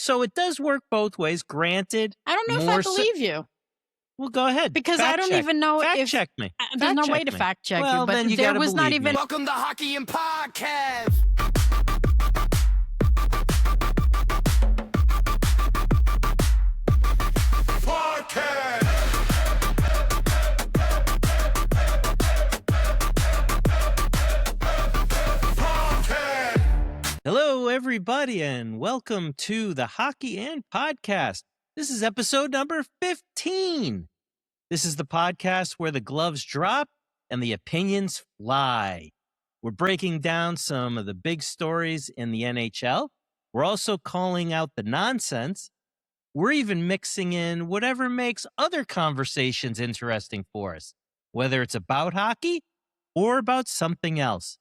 So it does work both ways. Granted, I don't know if I believe you. Well, go ahead. Because I don't even know fact if... check me. There's no way to me. fact check Well, you, but then you there gotta was not believe even... me. Welcome to Hockey and Podcast. Hello, everybody, and welcome to the Hockey and Podcast. This is episode number 15. This is the podcast where the gloves drop and the opinions fly. We're breaking down some of the big stories in the NHL. We're also calling out the nonsense. We're even mixing in whatever makes other conversations interesting for us, whether it's about hockey or about something else.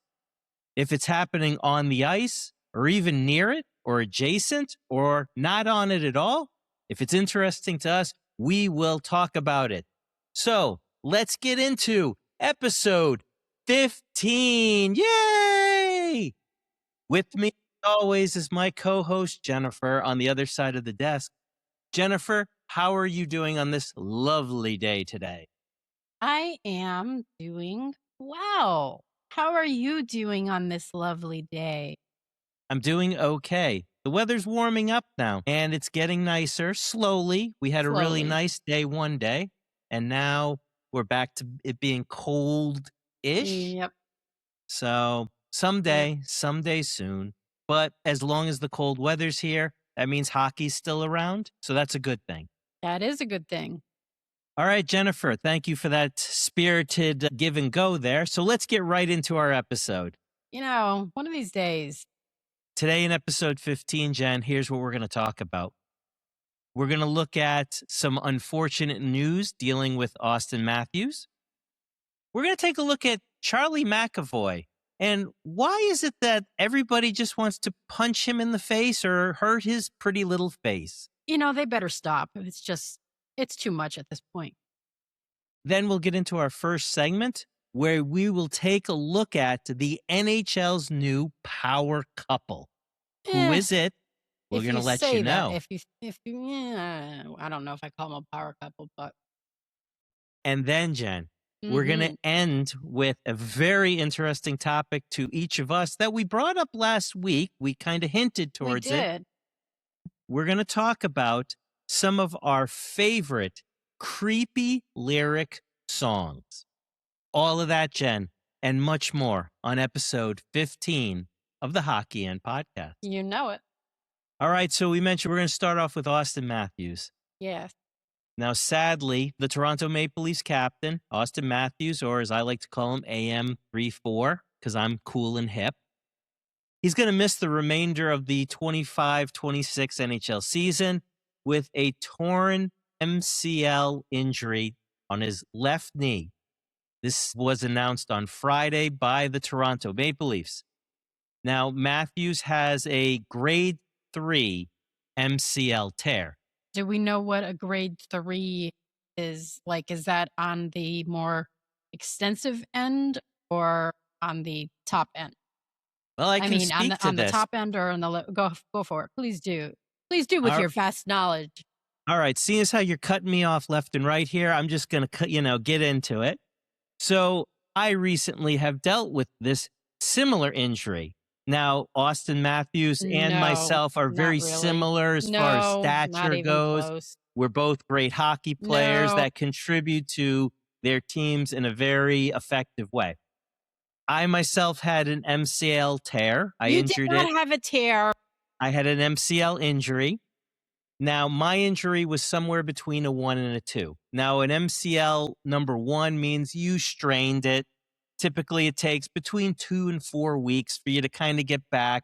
If it's happening on the ice, or even near it, or adjacent, or not on it at all, if it's interesting to us, we will talk about it. So let's get into episode 15. Yay! With me, as always, is my co-host, Jennifer, on the other side of the desk. Jennifer, how are you doing on this lovely day today? I am doing well. How are you doing on this lovely day? I'm doing okay. The weather's warming up now, and it's getting nicer slowly. We had a really nice day one day, and now we're back to it being cold-ish. Yep. So someday soon. But as long as the cold weather's here, that means hockey's still around. So that's a good thing. That is a good thing. All right, Jennifer, thank you for that spirited give and go there. So let's get right into our episode. You know, one of these days. Today in episode 15, Jen, here's what we're going to talk about. We're going to look at some unfortunate news dealing with Austin Matthews. We're going to take a look at Charlie McAvoy. And why is it that everybody just wants to punch him in the face or hurt his pretty little face? You know, they better stop. It's too much at this point. Then we'll get into our first segment, where we will take a look at the NHL's new power couple. Who is it? We're going to let you know. I don't know if I call them a power couple, but. And then, Jen, we're going to end with a very interesting topic to each of us that we brought up last week. We kind of hinted towards it. We're going to talk about some of our favorite creepy lyric songs. All of that, Jen, and much more on episode 15 of the Hockey and Podcast. You know it. All right, so we mentioned we're going to start off with Austin Matthews. Yes. Now, sadly, the Toronto Maple Leafs captain, Austin Matthews, or as I like to call him, AM34, because I'm cool and hip, he's going to miss the remainder of the 25-26 NHL season with a torn MCL injury on his left knee. This was announced on Friday by the Toronto Maple Leafs. Now, Matthews has a grade 3 MCL tear. Do we know what a grade 3 is? Like, is that on the more extensive end or on the top end? Well, I mean, on the top end or on the go for it. Please do with your vast knowledge. All right, seeing as how you're cutting me off left and right here, I'm just going to get into it. So I recently have dealt with this similar injury. Now, Austin Matthews and myself are very similar as far as stature goes. Close. We're both great hockey players that contribute to their teams in a very effective way. I myself had an MCL tear. You did not have a tear. I had an MCL injury. Now, my injury was somewhere between a 1 and a 2. Now, an MCL number 1 means you strained it. Typically, it takes between 2 and 4 weeks for you to kind of get back.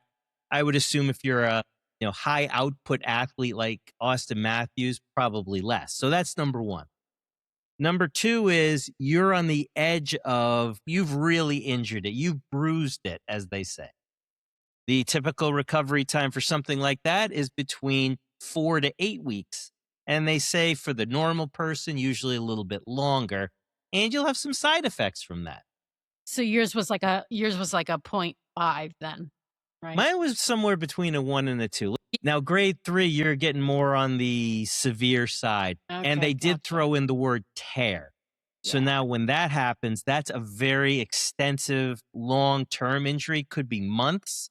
I would assume if you're a high output athlete like Austin Matthews, probably less. So that's number 1. Number 2 is you're on the edge of, you've really injured it. You've bruised it, as they say. The typical recovery time for something like that is between 4 to 8 weeks. And they say for the normal person, usually a little bit longer. And you'll have some side effects from that. So yours was like a 0.5 then. Right. Mine was somewhere between a 1 and a 2. Now, grade 3, you're getting more on the severe side. And Okay, they did gotcha. throw in the word tear. So Yeah. now when that happens, that's a very extensive, long-term injury, could be months.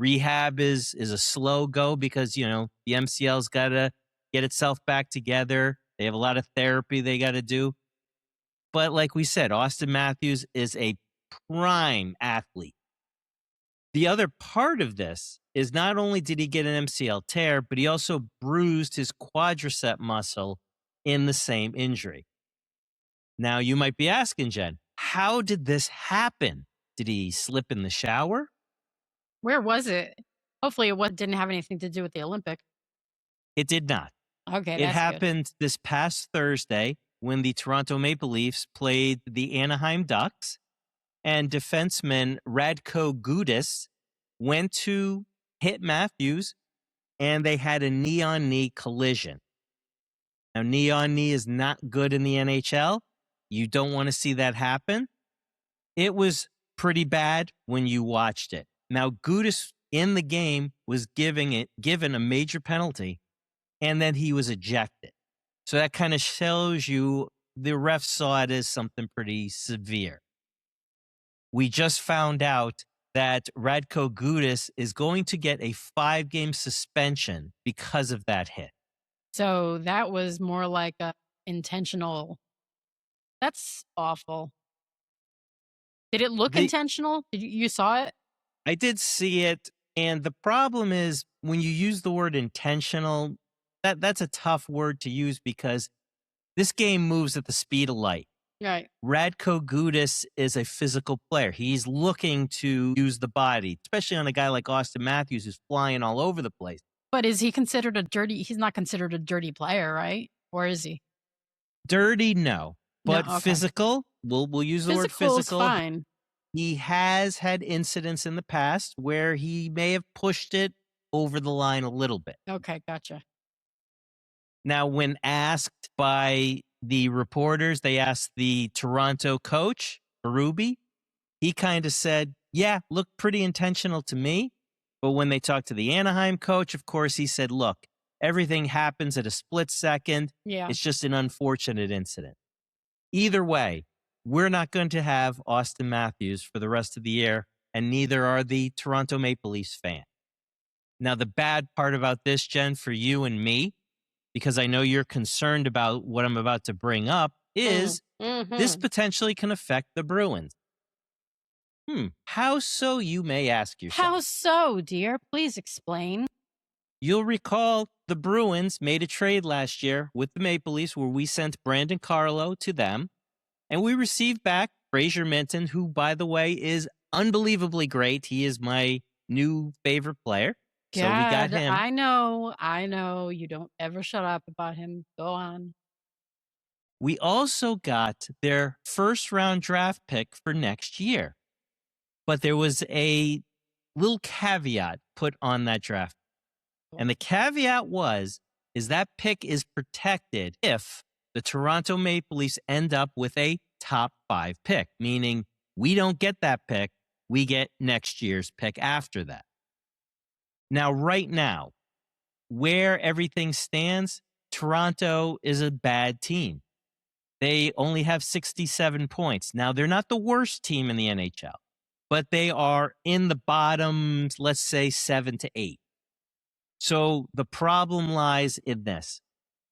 Rehab is a slow go because, the MCL's got to get itself back together. They have a lot of therapy they got to do. But like we said, Austin Matthews is a prime athlete. The other part of this is not only did he get an MCL tear, but he also bruised his quadricep muscle in the same injury. Now, you might be asking, Jen, how did this happen? Did he slip in the shower? Where was it? Hopefully didn't have anything to do with the Olympic. It did not. Okay, It that's good. happened this past Thursday when the Toronto Maple Leafs played the Anaheim Ducks, and defenseman Radko Gudas went to hit Matthews, and they had a knee-on-knee collision. Now, knee-on-knee is not good in the NHL. You don't want to see that happen. It was pretty bad when you watched it. Now, Gudas in the game was given a major penalty, and then he was ejected. So that kind of shows you the refs saw it as something pretty severe. We just found out that Radko Gudas is going to get a 5-game suspension because of that hit. So that was more like a intentional. That's awful. Did it look intentional? Did you saw it? I did see it, and the problem is when you use the word intentional, that's a tough word to use because this game moves at the speed of light. Right. Radko Gudas is a physical player. He's looking to use the body, especially on a guy like Austin Matthews who's flying all over the place. But is he considered a dirty? He's not considered a dirty player, right? Or is he? Dirty, no. But No, okay. physical, we'll use the word Physical physical. is fine. He has had incidents in the past where he may have pushed it over the line a little bit. Okay, gotcha. Now, when asked by the reporters, they asked the Toronto coach, Berube. He kind of said, yeah, looked pretty intentional to me. But when they talked to the Anaheim coach, of course, he said, look, everything happens at a split second. Yeah. It's just an unfortunate incident. Either way, we're not going to have Austin Matthews for the rest of the year, and neither are the Toronto Maple Leafs fans. Now, the bad part about this, Jen, for you and me, because I know you're concerned about what I'm about to bring up, is this potentially can affect the Bruins. How so, you may ask yourself? How so, dear? Please explain. You'll recall the Bruins made a trade last year with the Maple Leafs where we sent Brandon Carlo to them, and we received back Fraser Minton, who, by the way, is unbelievably great. He is my new favorite player. So we got him. I know. You don't ever shut up about him. Go on. We also got their first-round draft pick for next year. But there was a little caveat put on that draft. And the caveat is that pick is protected if the Toronto Maple Leafs end up with a top 5 pick, meaning we don't get that pick, we get next year's pick after that. Now, right now, where everything stands, Toronto is a bad team. They only have 67 points. Now, they're not the worst team in the NHL, but they are in the bottom, let's say 7 to 8. So the problem lies in this.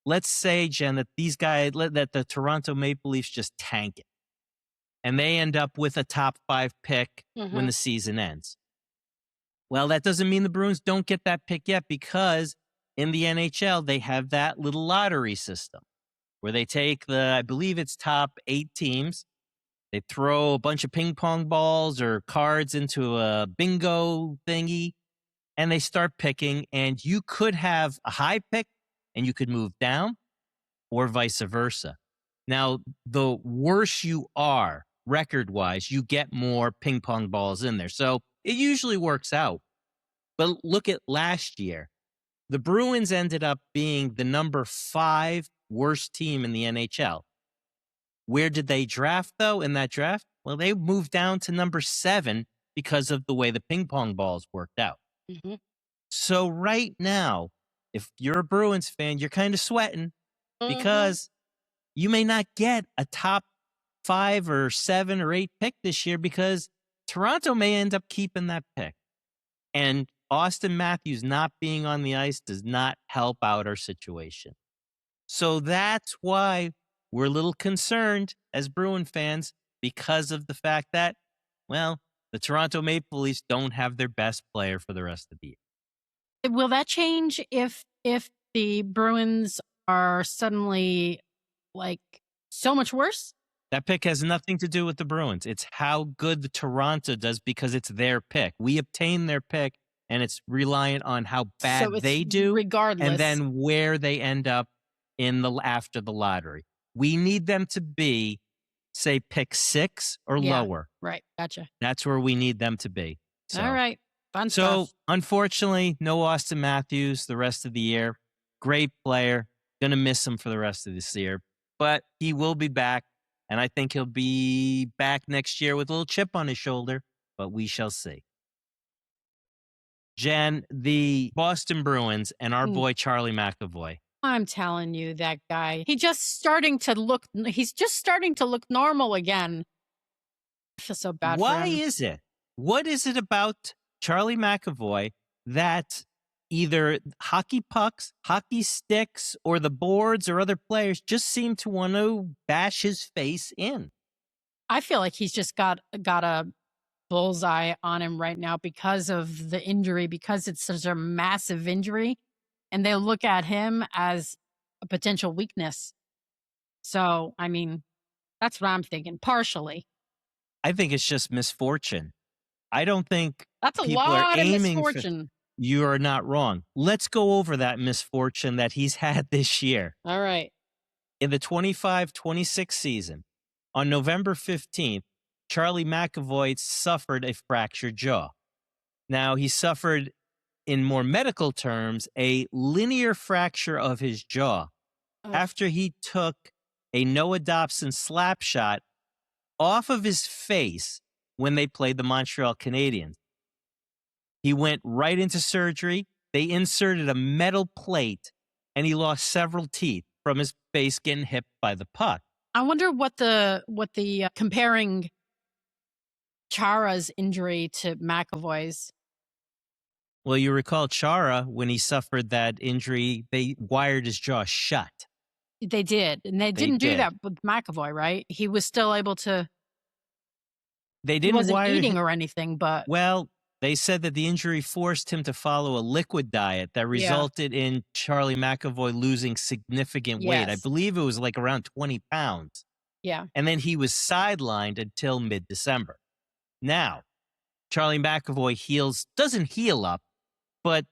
Let's say, Jen, that that the Toronto Maple Leafs just tank it, and they end up with a top 5 pick when the season ends. Well, that doesn't mean the Bruins don't get that pick yet, because in the NHL, they have that little lottery system where they take I believe it's top 8 teams. They throw a bunch of ping pong balls or cards into a bingo thingy, and they start picking, and you could have a high pick and you could move down, or vice versa. Now, the worse you are record-wise, you get more ping pong balls in there. So it usually works out. But look at last year. The Bruins ended up being the number 5 worst team in the NHL. Where did they draft, though, in that draft? Well, they moved down to number 7 because of the way the ping pong balls worked out. Mm-hmm. So right now, if you're a Bruins fan, you're kind of sweating because you may not get a top 5 or 7 or 8 pick this year because Toronto may end up keeping that pick. And Austin Matthews not being on the ice does not help out our situation. So that's why we're a little concerned as Bruin fans because of the fact that, well, the Toronto Maple Leafs don't have their best player for the rest of the year. Will that change if the Bruins are suddenly like so much worse? That pick has nothing to do with the Bruins. It's how good the Toronto does because it's their pick. We obtain their pick, and it's reliant on how bad So it's they do, regardless. and then where they end up after the lottery. We need them to be, say, pick 6 or lower. Right. Gotcha. That's where we need them to be. So. All right. Fun So, stuff. unfortunately, no Austin Matthews the rest of the year. Great player. Going to miss him for the rest of this year. But he will be back, and I think he'll be back next year with a little chip on his shoulder, but we shall see. Jen, the Boston Bruins and our boy Charlie McAvoy. I'm telling you, that guy, he's just starting to look normal again. I feel so bad for him. Why is it? What is it about Charlie McAvoy that either hockey pucks, hockey sticks, or the boards or other players just seem to want to bash his face in? I feel like he's just got a bullseye on him right now because of the injury, because it's such a massive injury, and they look at him as a potential weakness. So, I mean, that's what I'm thinking, partially. I think it's just misfortune. I don't think that's a people lot are of aiming misfortune. You are not wrong. Let's go over that misfortune that he's had this year. All right. In the 25-26 season, on November 15th, Charlie McAvoy suffered a fractured jaw. Now, he suffered, in more medical terms, a linear fracture of his jaw after he took a Noah Dobson slap shot off of his face when they played the Montreal Canadiens. He went right into surgery. They inserted a metal plate, and he lost several teeth from his face getting hit by the puck. I wonder what the comparing Chara's injury to McAvoy's. Well, you recall Chara, when he suffered that injury, they wired his jaw shut. They did, and they didn't do that with McAvoy, right? He was still able to. They didn't he wasn't wire eating or anything, but they said that the injury forced him to follow a liquid diet that resulted in Charlie McAvoy losing significant weight. I believe it was like around 20 pounds. Yeah. And then he was sidelined until mid-December. Now, Charlie McAvoy doesn't heal up, but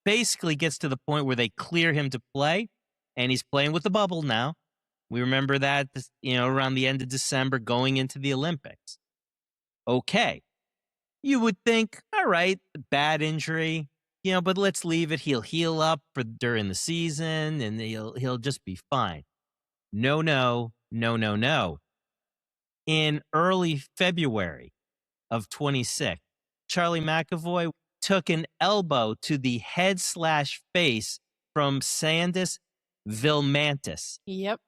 basically gets to the point where they clear him to play, and he's playing with the bubble now. We remember that, around the end of December going into the Olympics. Okay. You would think, all right, bad injury, but let's leave it. He'll heal up during the season, and he'll just be fine. No. In early February of 26, Charlie McAvoy took an elbow to the head/face from Sandis Vilmantis. Yep.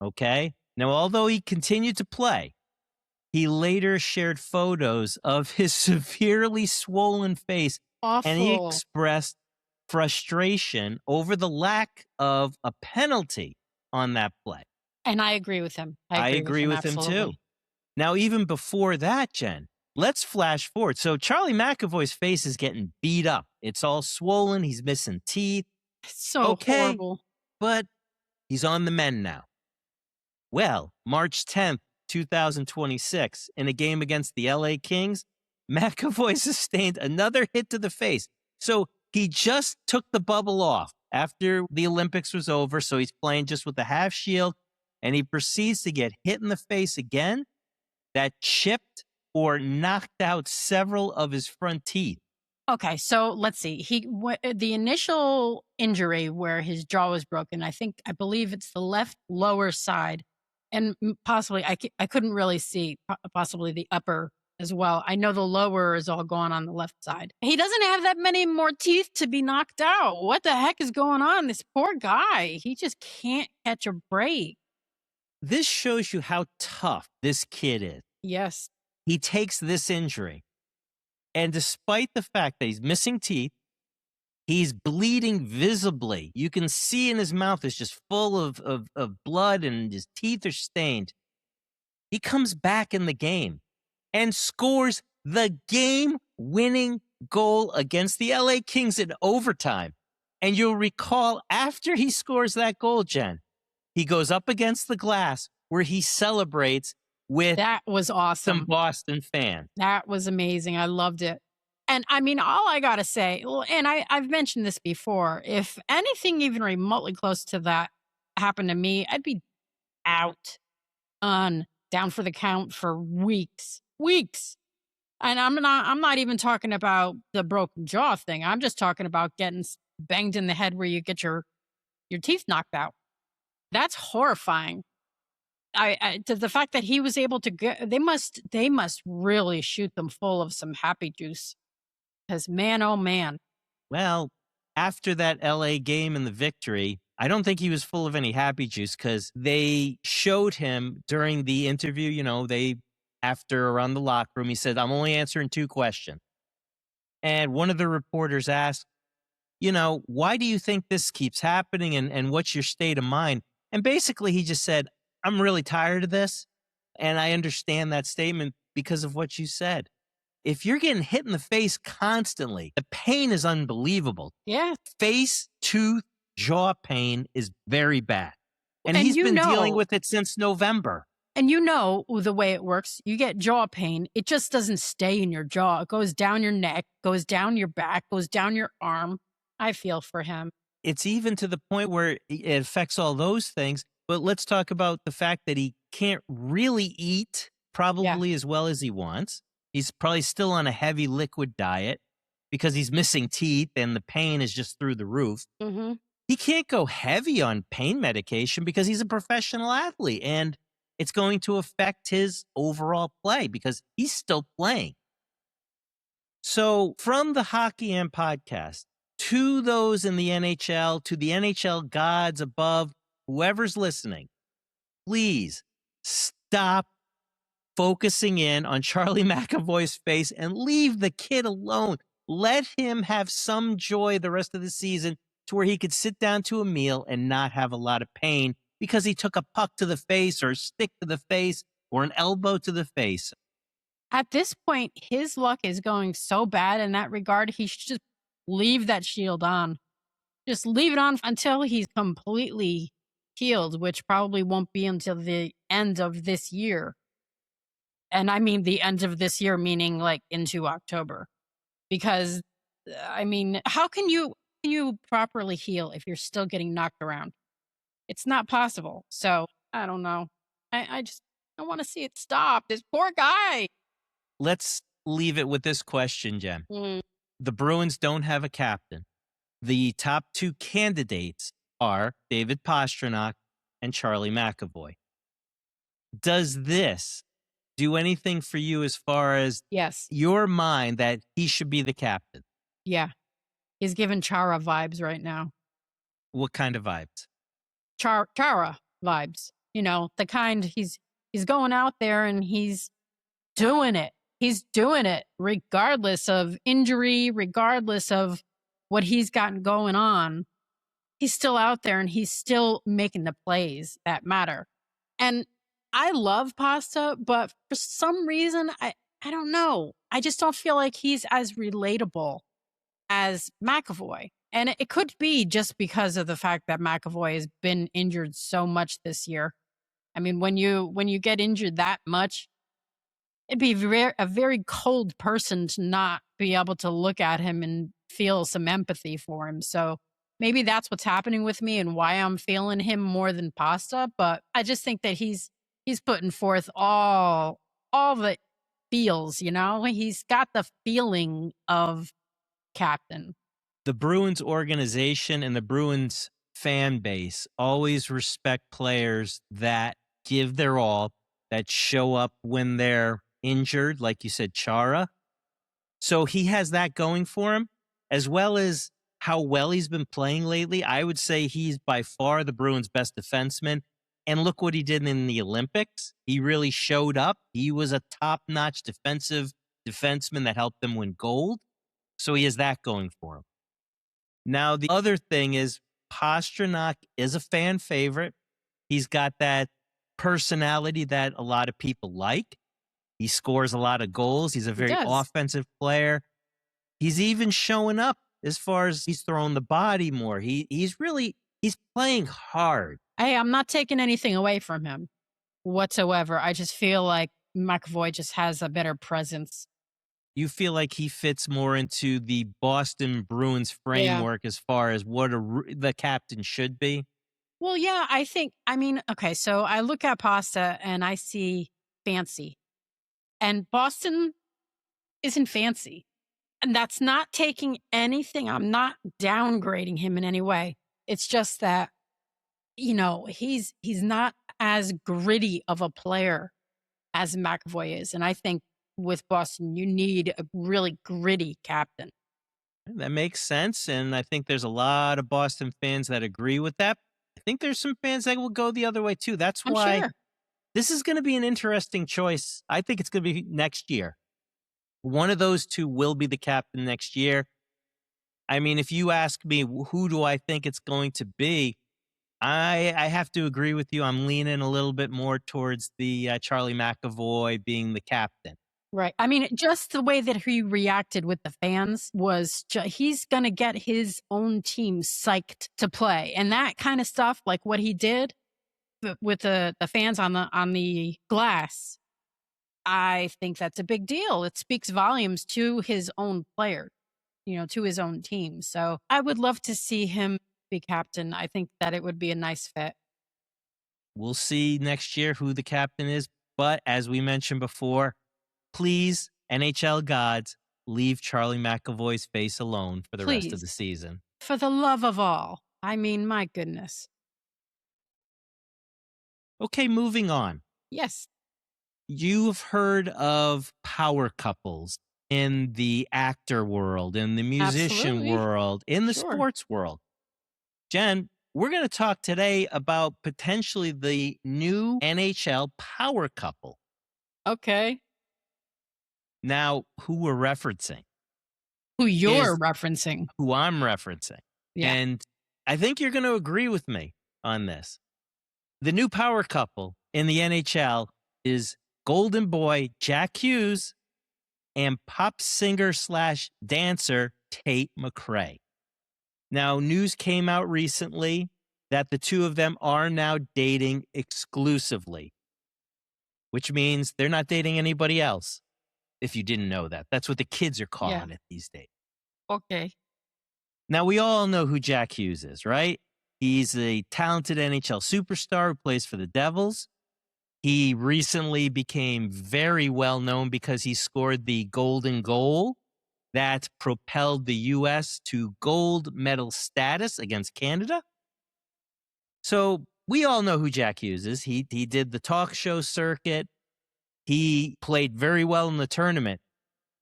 Okay. Now, although he continued to play, he later shared photos of his severely swollen face. Awful. And he expressed frustration over the lack of a penalty on that play. And I agree with him. I agree with him too. Now, even before that, Jen, let's flash forward. So Charlie McAvoy's face is getting beat up. It's all swollen. He's missing teeth. It's so horrible. But he's on the mend now. Well, March 10th, 2026, in a game against the LA Kings, McAvoy sustained another hit to the face. So he just took the bubble off after the Olympics was over. So he's playing just with a half shield, and he proceeds to get hit in the face again. That chipped or knocked out several of his front teeth. Okay, so let's see. The initial injury where his jaw was broken, I believe it's the left lower side, and possibly I couldn't really see, possibly the upper as well. I know the lower is all gone on the left side. He doesn't have that many more teeth to be knocked out. What the heck is going on? This poor guy, he just can't catch a break. This shows you how tough this kid is. Yes. He takes this injury, and despite the fact that he's missing teeth, he's bleeding visibly. You can see in his mouth is just full of blood and his teeth are stained. He comes back in the game and scores the game-winning goal against the LA Kings in overtime. And you'll recall after he scores that goal, Jen, he goes up against the glass where he celebrates with That was awesome. some Boston fans. That was amazing. I loved it. And I mean, all I got to say, and I've mentioned this before, if anything even remotely close to that happened to me, I'd be out on down for the count for weeks. And I'm not even talking about the broken jaw thing. I'm just talking about getting banged in the head where you get your teeth knocked out. That's horrifying. To the fact that he was able to get, they must really shoot them full of some happy juice. Because man, oh man. Well, after that LA game and the victory, I don't think he was full of any happy juice because they showed him during the interview, after around the locker room, he said, I'm only answering 2 questions. And one of the reporters asked, why do you think this keeps happening and what's your state of mind? And basically he just said, I'm really tired of this. And I understand that statement because of what you said. If you're getting hit in the face constantly, the pain is unbelievable. Yeah. Face, tooth, jaw pain is very bad. And And he's been dealing with it since November. And the way it works, you get jaw pain. It just doesn't stay in your jaw. It goes down your neck, goes down your back, goes down your arm. I feel for him. It's even to the point where it affects all those things. But let's talk about the fact that he can't really eat probably as well as he wants. He's probably still on a heavy liquid diet because he's missing teeth and the pain is just through the roof. Mm-hmm. He can't go heavy on pain medication because he's a professional athlete and it's going to affect his overall play because he's still playing. So from the Hockey and Podcast to those in the NHL, to the NHL gods above, whoever's listening, please stop focusing in on Charlie McAvoy's face and leave the kid alone. Let him have some joy the rest of the season to where he could sit down to a meal and not have a lot of pain because he took a puck to the face or a stick to the face or an elbow to the face. At this point, his luck is going so bad in that regard, he should just leave that shield on. Just leave it on until he's completely healed, which probably won't be until the end of this year. And I mean the end of this year, meaning like into October. Because, I mean, how can you properly heal if you're still getting knocked around? It's not possible. So, I don't know. I want to see it stop. This poor guy. Let's leave it with this question, Jen. Mm. The Bruins don't have a captain. The top 2 candidates are David Pastrnak and Charlie McAvoy. Does this do anything for you as far as Yes. your mind that he should be the captain? Yeah. He's giving Chara vibes right now. What kind of vibes? Chara vibes. The kind he's going out there and he's doing it. He's doing it regardless of injury, regardless of what he's gotten going on. He's still out there and he's still making the plays that matter. And I love Pasta, but for some reason, I don't know. I just don't feel like he's as relatable as McAvoy. And it could be just because of the fact that McAvoy has been injured so much this year. I mean, when you get injured that much, it'd be a very cold person to not be able to look at him and feel some empathy for him. So maybe that's what's happening with me and why I'm feeling him more than Pasta. But I just think that he's putting forth all the feels, he's got the feeling of captain. The Bruins organization and the Bruins fan base always respect players that give their all, that show up when they're injured, like you said, Chara. So he has that going for him, as well as how well he's been playing lately. I would say he's by far the Bruins' best defenseman. And look what he did in the Olympics. He really showed up. He was a top-notch defenseman that helped them win gold. So he has that going for him. Now, the other thing is Pastrnak is a fan favorite. He's got that personality that a lot of people like. He scores a lot of goals. He's a very offensive player. He's even showing up as far as he's throwing the body more. He's playing hard. Hey, I'm not taking anything away from him whatsoever. I just feel like McAvoy just has a better presence. You feel like he fits more into the Boston Bruins framework as far as what the captain should be? Well, yeah, okay, so I look at Pasta and I see fancy. And Boston isn't fancy. And that's not taking anything. I'm not downgrading him in any way. It's just that, he's not as gritty of a player as McAvoy is. And I think with Boston, you need a really gritty captain. That makes sense. And I think there's a lot of Boston fans that agree with that. I think there's some fans that will go the other way too. That's why this is going to be an interesting choice. I think it's going to be next year. One of those two will be the captain next year. I mean, if you ask me, who do I think it's going to be? I have to agree with you. I'm leaning a little bit more towards the Charlie McAvoy being the captain. Right. I mean, just the way that he reacted with the fans was he's going to get his own team psyched to play. And that kind of stuff, like what he did with the fans on the glass, I think that's a big deal. It speaks volumes to his own player, to his own team. So I would love to see him be captain. I think that it would be a nice fit. We'll see next year who the captain is. But as we mentioned before, please, NHL gods, leave Charlie McAvoy's face alone for the rest of the season. For the love of all. I mean, my goodness. Okay, moving on. Yes. You've heard of power couples in the actor world, in the musician world, in the sports world. Jen, we're going to talk today about potentially the new NHL power couple. Okay. Now, who we're referencing? Who you're referencing. Who I'm referencing. Yeah. And I think you're going to agree with me on this. The new power couple in the NHL is Golden Boy Jack Hughes and pop singer / dancer Tate McRae. Now, news came out recently that the two of them are now dating exclusively, which means they're not dating anybody else. If you didn't know that, that's what the kids are calling it these days. Okay. Now, we all know who Jack Hughes is, right? He's a talented NHL superstar who plays for the Devils. He recently became very well known because he scored the golden goal that propelled the U.S. to gold medal status against Canada. So we all know who Jack Hughes is. He did the talk show circuit. He played very well in the tournament.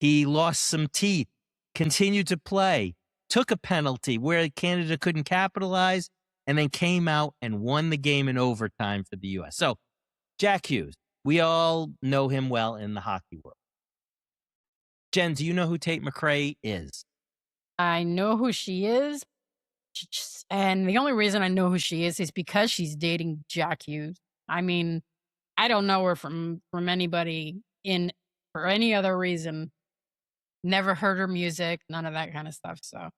He lost some teeth, continued to play, took a penalty where Canada couldn't capitalize, and then came out and won the game in overtime for the U.S. So Jack Hughes, we all know him well in the hockey world. Jen, do you know who Tate McRae is? I know who she is. And the only reason I know who she is because she's dating Jack Hughes. I mean, I don't know her from anybody for any other reason. Never heard her music, none of that kind of stuff. So,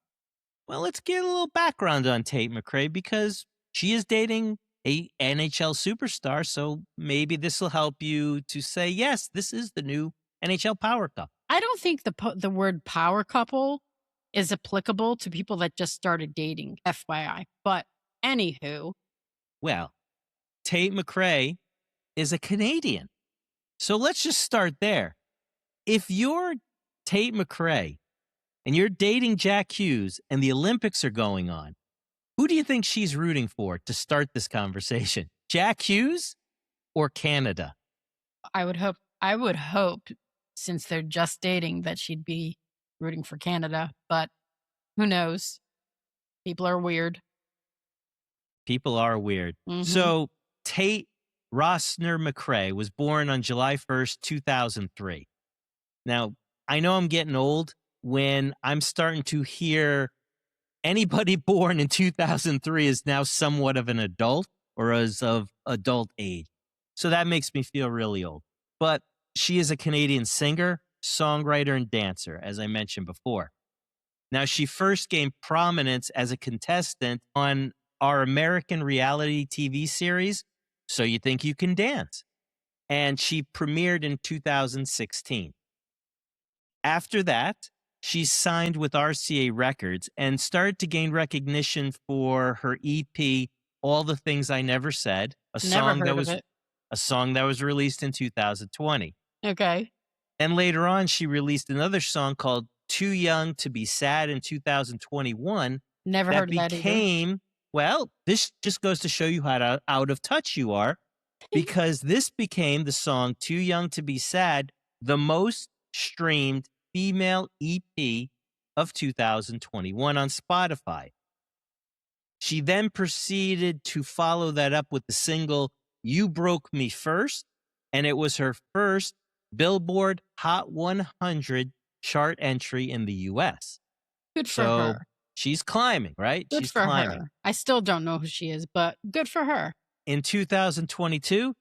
well, let's get a little background on Tate McRae because she is dating a NHL superstar. So maybe this will help you to say, yes, this is the new NHL power couple. I don't think the word power couple is applicable to people that just started dating, FYI. But anywho. Well, Tate McRae is a Canadian. So let's just start there. If you're Tate McRae and you're dating Jack Hughes and the Olympics are going on, who do you think she's rooting for to start this conversation? Jack Hughes or Canada? I would hope I would hope, since they're just dating, that she'd be rooting for Canada, but who knows? People are weird. People are weird. Mhm. So Tate Rossner McRae was born on July 1st, 2003. Now, I know I'm getting old when I'm starting to hear anybody born in 2003 is now somewhat of an adult or is of adult age. So that makes me feel really old. But she is a Canadian singer, songwriter, and dancer, as I mentioned before. Now, she first gained prominence as a contestant on our American reality TV series, So You Think You Can Dance, and she premiered in 2016. After that, she signed with RCA Records and started to gain recognition for her EP, All the Things I Never Said, Never heard of it. a song that was released in 2020. Okay. And later on, she released another song called Too Young to Be Sad in 2021 Never that heard of that either. became, well, this just goes to show you how out of touch you are, because this became the song Too Young to Be Sad, the most streamed female EP of 2021 on Spotify. She then proceeded to follow that up with the single You Broke Me First, and it was her first Billboard Hot 100 chart entry in the US. Good for So her. she's climbing, right? Good She's for climbing. her. I still don't know who she is, but good for her. In 2022,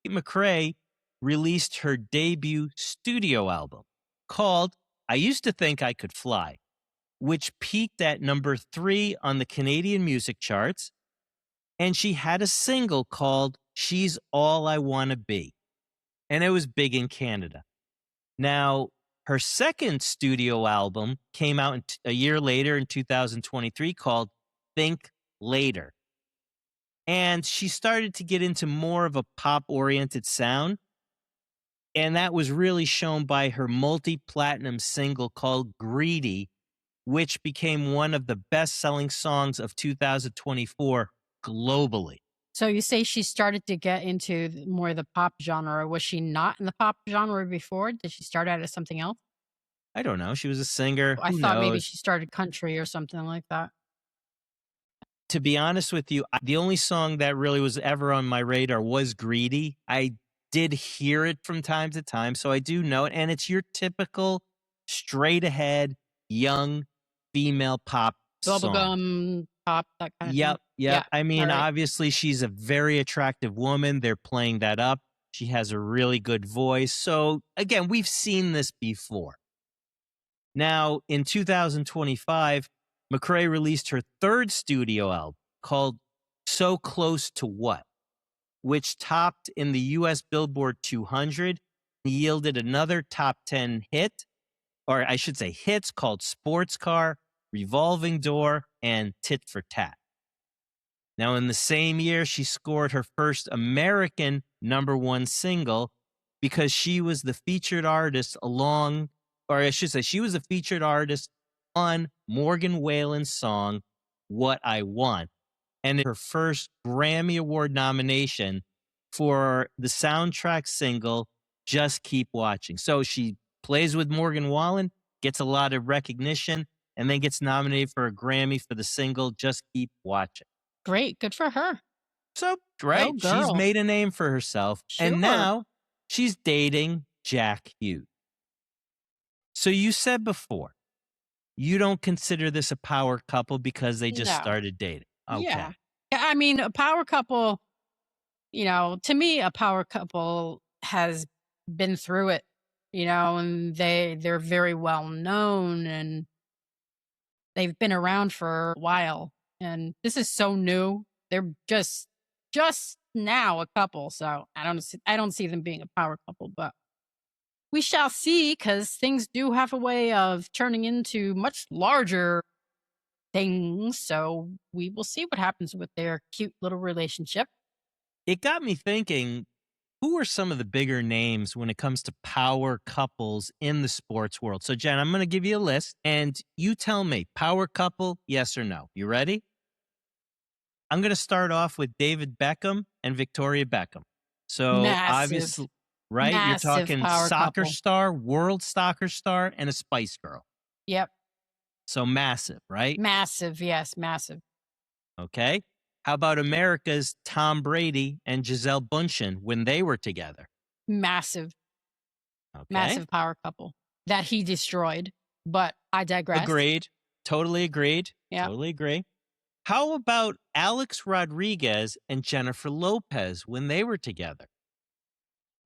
Tate McRae released her debut studio album called I Used to Think I Could Fly, which peaked at number 3 on the Canadian music charts. And she had a single called She's All I Wanna Be, and it was big in Canada. Now, her second studio album came out a year later in 2023 called Think Later. And she started to get into more of a pop-oriented sound. And that was really shown by her multi-platinum single called Greedy, which became one of the best-selling songs of 2024 globally. So you say she started to get into more of the pop genre. Was she not in the pop genre before? Did she start out as something else? I don't know. She was a singer. I Who thought maybe knows? she started country or something like that. To be honest with you, the only song that really was ever on my radar was Greedy. I did hear it from time to time, so I do know it. And it's your typical straight ahead, young female pop song. Bubblegum pop, that kind of thing. Yep. Yeah. I mean, All right. obviously, she's a very attractive woman. They're playing that up. She has a really good voice. So, again, we've seen this before. Now, in 2025, McRae released her third studio album called So Close to What, which topped in the US Billboard 200 and yielded another top 10 hit, or I should say hits, called Sports Car, Revolving Door, and Tit for Tat. Now, in the same year, she scored her first American #1 single because she was the featured artist she was a featured artist on Morgan Wallen's song, What I Want, and her first Grammy Award nomination for the soundtrack single, Just Keep Watching. So she plays with Morgan Wallen, gets a lot of recognition, and then gets nominated for a Grammy for the single, Just Keep Watching. Great. Good for her. So, right, Go she's girl. made a name for herself, Sure. and now she's dating Jack Hughes. So you said before, you don't consider this a power couple because they just No. started dating. Okay. Yeah. I mean, a power couple, to me, a power couple has been through it, and they're very well known and they've been around for a while. And this is so new. They're just now a couple. So I don't see them being a power couple, but we shall see, because things do have a way of turning into much larger things. So we will see what happens with their cute little relationship. It got me thinking, who are some of the bigger names when it comes to power couples in the sports world? So, Jen, I'm going to give you a list, and you tell me, power couple, yes or no. You ready? I'm going to start off with David Beckham and Victoria Beckham. So, Massive. obviously, right? You're Massive talking power soccer couple. star, world soccer star, and a Spice Girl. Yep. So massive, right? Massive. Yes, massive. Okay. How about America's Tom Brady and Giselle Bundchen when they were together? Massive. Okay. Massive power couple that he destroyed. But I digress. Agreed. Totally agreed. Yeah. Totally agree. How about Alex Rodriguez and Jennifer Lopez when they were together?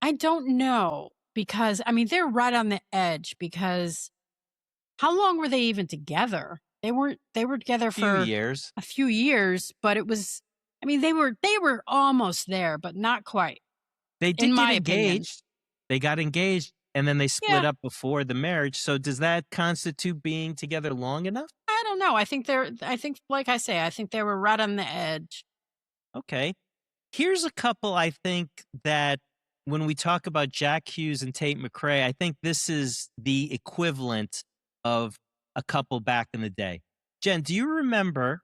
I don't know because, I mean, they're right on the edge because how long were they even together? They were together Few for years. a few years, but it was, I mean, they were almost there, but not quite, They in did get my opinion. engaged. They got engaged and then they split Yeah. up before the marriage. So does that constitute being together long enough? I don't know. I think like I say, I think they were right on the edge. Okay. Here's a couple I think that when we talk about Jack Hughes and Tate McRae, I think this is the equivalent of a couple back in the day. Jen, do you remember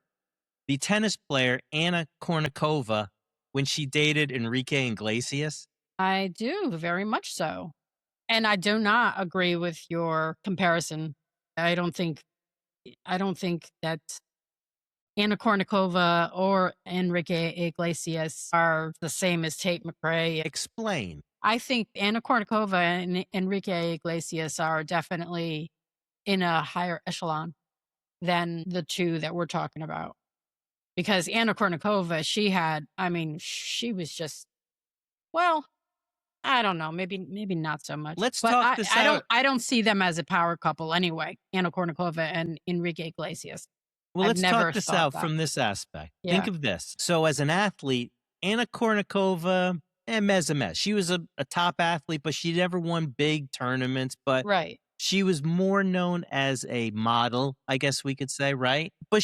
the tennis player Anna Kournikova when she dated Enrique Iglesias? I do, very much so. And I do not agree with your comparison. I don't think that Anna Kournikova or Enrique Iglesias are the same as Tate McRae. Explain. I think Anna Kournikova and Enrique Iglesias are definitely in a higher echelon than the two that we're talking about. Because Anna Kournikova, she was just, well, I don't know, maybe not so much. Let's But talk this out. I don't see them as a power couple anyway. Anna Kournikova and Enrique Iglesias. Well, I've let's never talk this thought out that. from this aspect. Yeah. Think of this. So, as an athlete, Anna Kournikova, mez a mez. She was a top athlete, but she never won big tournaments. But Right. she was more known as a model, I guess we could say, right? But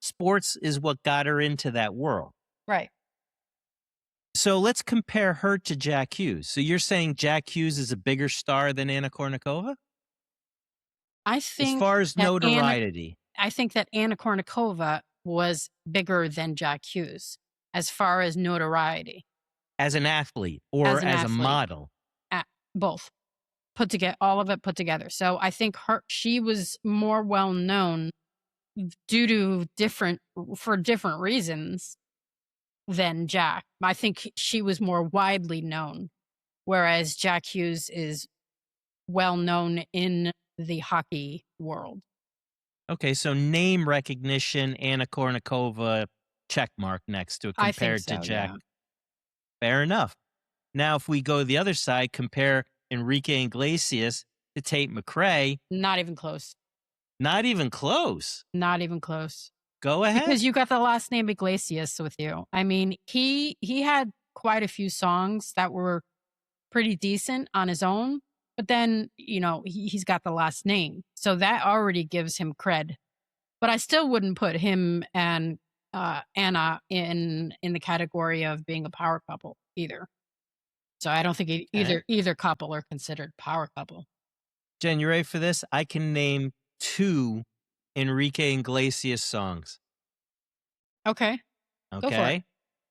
sports is what got her into that world. Right. So let's compare her to Jack Hughes. So you're saying Jack Hughes is a bigger star than Anna Kournikova? I As think far as that notoriety. I think that Anna Kournikova was bigger than Jack Hughes as far as notoriety. As an athlete or As an as a athlete. model? Both put together, all of it put together. So I think she was more well known due to different reasons than Jack. I think she was more widely known, whereas Jack Hughes is well known in the hockey world. Okay, so name recognition, Anna Kournikova, check mark next to it I think compared to so, Jack. yeah. Fair enough. Now, if we go the other side, compare Enrique Iglesias to Tate McRae. Not even close. Not even close. Not even close. Go ahead. Because you got the last name Iglesias with you. I mean, he had quite a few songs that were pretty decent on his own, but then, he's got the last name. So that already gives him cred. But I still wouldn't put him and Anna in the category of being a power couple either. So I don't think either couple are considered power couple. Jen, you ready for this? I can name 2 Enrique Iglesias songs. Okay. Go for Okay. it.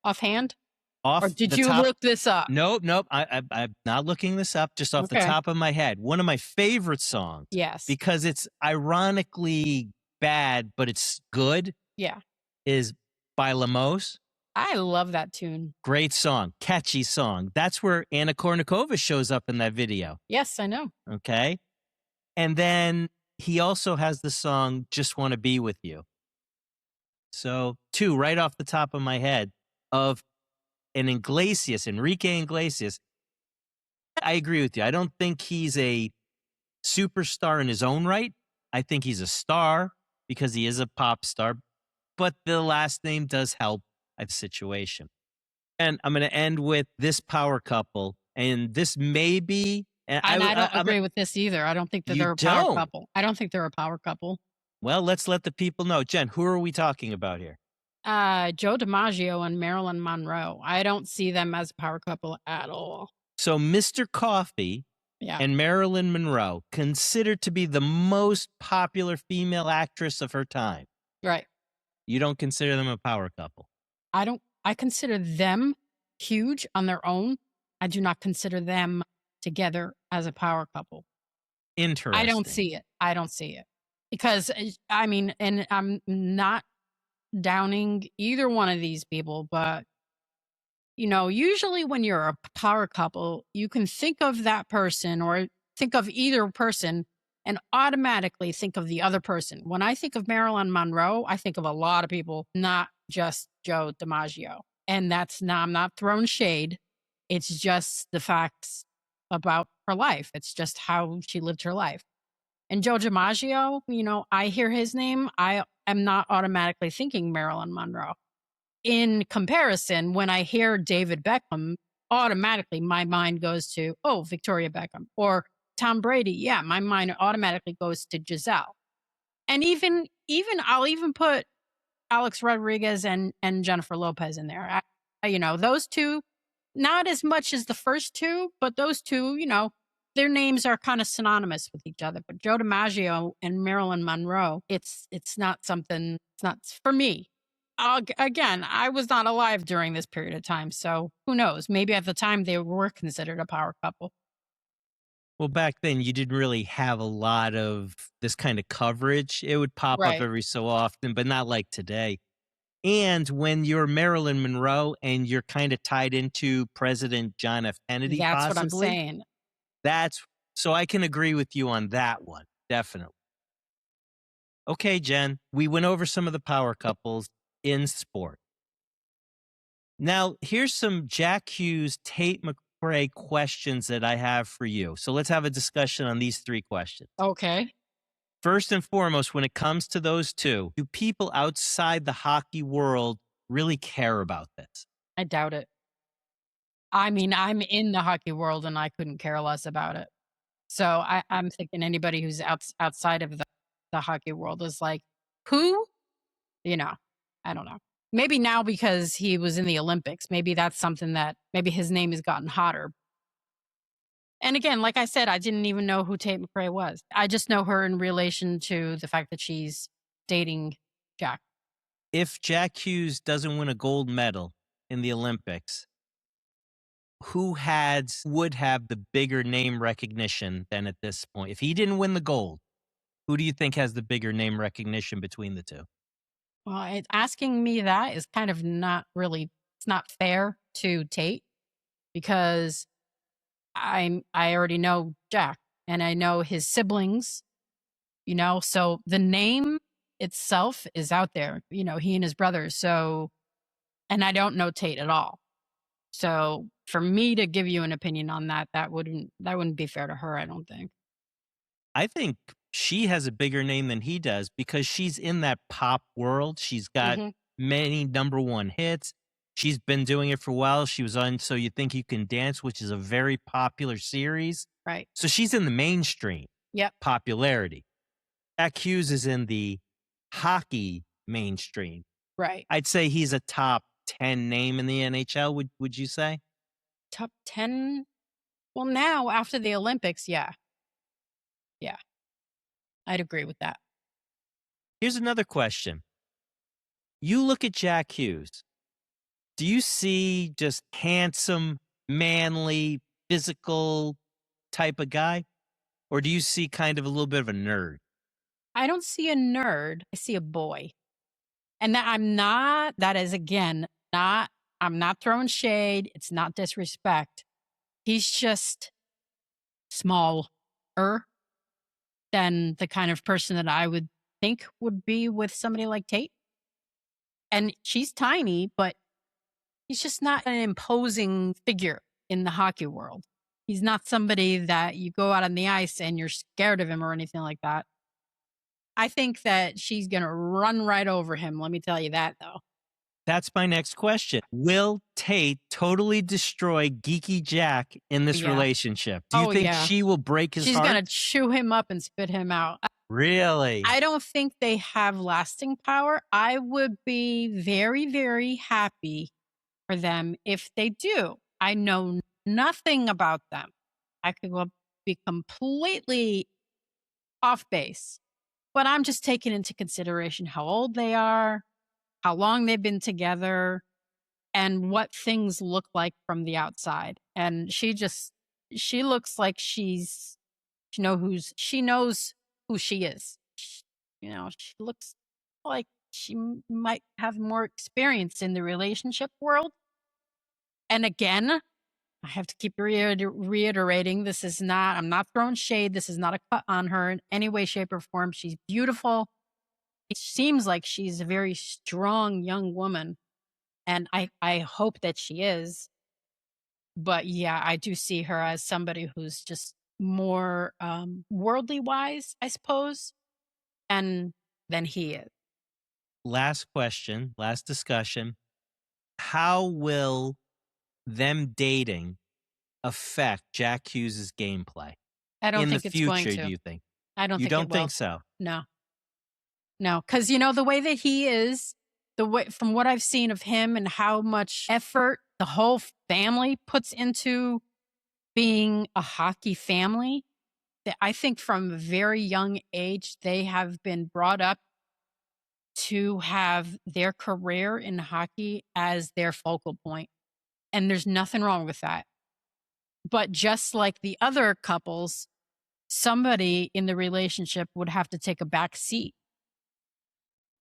Offhand? Off Or did the you top, look this up? Nope. I'm not looking this up. Just off the Okay. top of my head, one of my favorite songs. Yes. Because it's ironically bad, but it's good. Yeah. Is by Lamos. I love that tune. Great song, catchy song. That's where Anna Kournikova shows up in that video. Yes, I know. Okay. And then he also has the song Just Want to Be With You. So 2 right off the top of my head of Enrique Iglesias. I agree with you. I don't think he's a superstar in his own right. I think he's a star because he is a pop star, but the last name does help the situation. And I'm going to end with this power couple, and this may be. And I don't agree with this either. I don't think that they're a power couple. I don't think they're a power couple. Well, let's let the people know. Jen, who are we talking about here? Joe DiMaggio and Marilyn Monroe. I don't see them as a power couple at all. So Mr. Coffee and Marilyn Monroe, considered to be the most popular female actress of her time. Right. You don't consider them a power couple? I consider them huge on their own. I do not consider them together as a power couple. I don't Interesting. see it. I don't see it. Because, I mean, and I'm not downing either one of these people, but, usually when you're a power couple, you can think of that person or think of either person and automatically think of the other person. When I think of Marilyn Monroe, I think of a lot of people, not just Joe DiMaggio. And I'm not throwing shade. It's just the facts about her life. It's just how she lived her life. And Joe DiMaggio, I hear his name, I am not automatically thinking Marilyn Monroe. In comparison, when I hear David Beckham, automatically my mind goes to, oh, Victoria Beckham. Or Tom Brady, yeah, my mind automatically goes to Giselle. And even I'll even put Alex Rodriguez and Jennifer Lopez in there. Those two, not as much as the first two, but those two, their names are kind of synonymous with each other. But Joe DiMaggio and Marilyn Monroe, it's not something. It's not for me. Again, I was not alive during this period of time, so who knows? Maybe at the time they were considered a power couple. Well, back then you didn't really have a lot of this kind of coverage. It would pop up Right. every so often, but not like today. And when you're Marilyn Monroe and you're kind of tied into President John F. Kennedy, That's what I'm possibly, saying. that's so I can agree with you on that one. Definitely. Okay, Jen, we went over some of the power couples in sport. Now, here's some Jack Hughes, Tate McRae questions that I have for you. So let's have a discussion on these three questions. Okay. First and foremost, when it comes to those two, do people outside the hockey world really care about this? I doubt it. I mean, I'm in the hockey world and I couldn't care less about it. So I'm thinking anybody who's outside of the hockey world is like, who? You know, I don't know. Maybe now because he was in the Olympics, maybe that's something that maybe his name has gotten hotter. And again, like I said, I didn't even know who Tate McRae was. I just know her in relation to the fact that she's dating Jack. If Jack Hughes doesn't win a gold medal in the Olympics, who would have the bigger name recognition than at this point? If he didn't win the gold, who do you think has the bigger name recognition between the two? Well, asking me that is kind of not really, it's not fair to Tate because I already know Jack and I know his siblings, so the name itself is out there, he and his brothers. So, and I don't know Tate at all. So for me to give you an opinion on that wouldn't be fair to her, I don't think. I think she has a bigger name than he does because she's in that pop world. She's got Hmm. many number one hits. She's been doing it for a while. She was on So You Think You Can Dance, which is a very popular series. Right. So she's in the mainstream Yep. popularity. Jack Hughes is in the hockey mainstream. Right. I'd say he's a top 10 name in the NHL. Would you say? Top 10. Well, now after the Olympics, yeah. Yeah. I'd agree with that. Here's another question. You look at Jack Hughes. Do you see just handsome, manly, physical type of guy? Or do you see kind of a little bit of a nerd? I don't see a nerd. I see a boy. And that is again, I'm not throwing shade. It's not disrespect. He's just smaller than the kind of person that I would think would be with somebody like Tate. And she's tiny, but he's just not an imposing figure in the hockey world. He's not somebody that you go out on the ice and you're scared of him or anything like that. I think that she's going to run right over him. Let me tell you that, though. That's my next question. Will Tate totally destroy Geeky Jack in this Yeah. relationship? Do you Oh, think yeah. she will break his She's heart? going to chew him up and spit him out. Really? I don't think they have lasting power. I would be very, very happy for them if they do. I know nothing about them. I could be completely off base, but I'm just taking into consideration how old they are, how long they've been together. and what things look like from the outside. And she looks like she knows who she is. She looks like she might have more experience in the relationship world. And again, I have to keep reiterating, I'm not throwing shade. This is not a cut on her in any way, shape, or form. She's beautiful. It seems like she's a very strong young woman. And I hope that she is. But yeah, I do see her as somebody who's just more worldly wise, I suppose, and than he is. Last question, last discussion. How will them dating affect Jack Hughes' gameplay I don't in the think it's going future, to. do you think? I don't You think it don't will. think so? No. Because the way that he is, from what I've seen of him and how much effort the whole family puts into being a hockey family, that I think from a very young age, they have been brought up to have their career in hockey as their focal point. And there's nothing wrong with that. But just like the other couples, somebody in the relationship would have to take a back seat.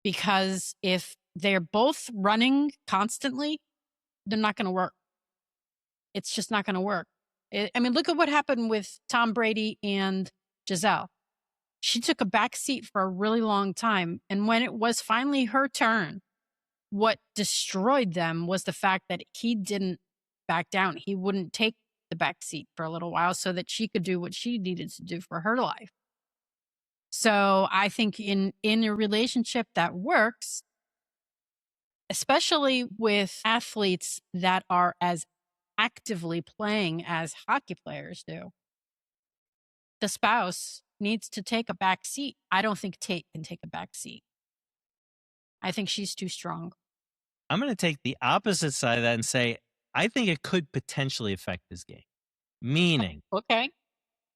Because if they're both running constantly, they're not going to work. It's just not going to work. Look at what happened with Tom Brady and Giselle. She took a back seat for a really long time. And when it was finally her turn, what destroyed them was the fact that he didn't back down. He wouldn't take the back seat for a little while so that she could do what she needed to do for her life. So I think in a relationship that works, especially with athletes that are as actively playing as hockey players do, the spouse needs to take a back seat. I don't think Tate can take a back seat. I think she's too strong. I'm going to take the opposite side of that and say, I think it could potentially affect his game. Meaning, Okay.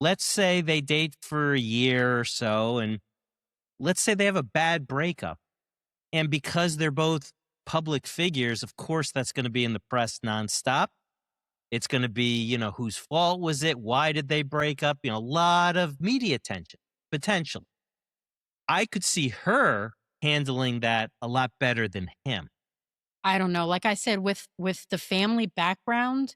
let's say they date for a year or so, and let's say they have a bad breakup. And because they're both public figures, of course, that's going to be in the press nonstop. It's going to be, whose fault was it? Why did they break up? A lot of media attention, potentially. I could see her handling that a lot better than him. I don't know. Like I said, with the family background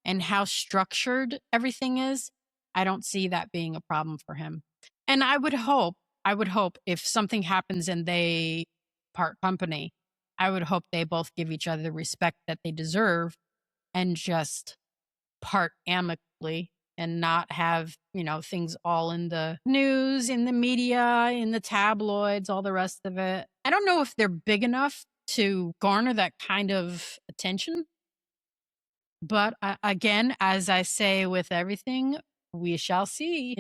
and how structured everything is, I don't see that being a problem for him. And I would hope if something happens and they part company, I would hope they both give each other the respect that they deserve and just part amicably and not have, things all in the news, in the media, in the tabloids, all the rest of it. I don't know if they're big enough to garner that kind of attention. But again, as I say with everything, we shall see,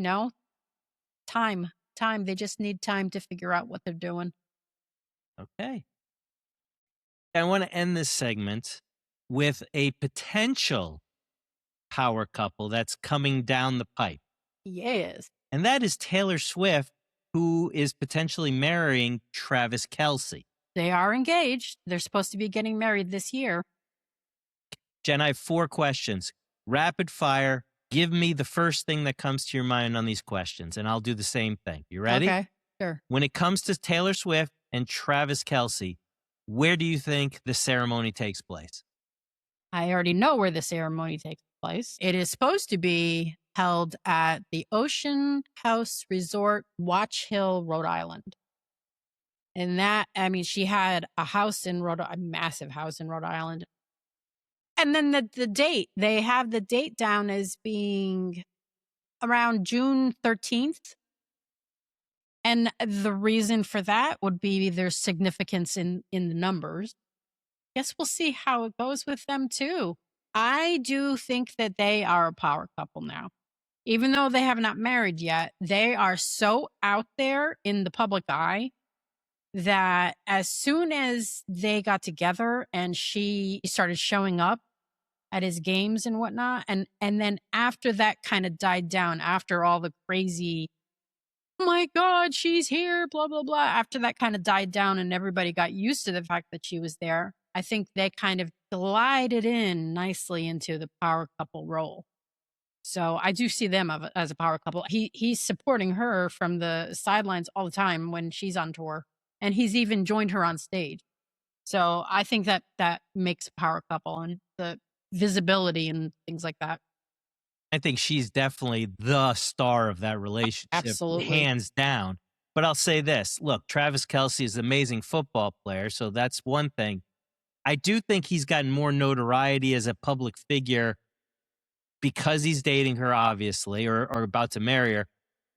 time. They just need time to figure out what they're doing. Okay. I want to end this segment with a potential power couple that's coming down the pipe. Yes. And that is Taylor Swift, who is potentially marrying Travis Kelce. They are engaged. They're supposed to be getting married this year. Jen, I have 4 questions. Rapid fire. Give me the first thing that comes to your mind on these questions, and I'll do the same thing. You ready? Okay, sure. When it comes to Taylor Swift and Travis Kelce, where do you think the ceremony takes place? I already know where the ceremony takes place. It is supposed to be held at the Ocean House Resort, Watch Hill, Rhode Island. And she had a massive house in Rhode Island. And then the date, they have the date down as being around June 13th. And the reason for that would be there's significance in the numbers. Guess we'll see how it goes with them too. I do think that they are a power couple now. Even though they have not married yet, they are so out there in the public eye that as soon as they got together and she started showing up at his games and whatnot, and then after that kind of died down, after all the crazy, oh my God, she's here, blah, blah, blah. After that kind of died down and everybody got used to the fact that she was there, I think they kind of glided in nicely into the power couple role. So I do see them as a power couple. He's supporting her from the sidelines all the time when she's on tour, and he's even joined her on stage. So I think that makes a power couple, and the visibility and things like that. I think she's definitely the star of that relationship, Absolutely. hands down. But I'll say this. Look, Travis Kelce is an amazing football player, so that's one thing. I do think he's gotten more notoriety as a public figure because he's dating her, obviously, or about to marry her.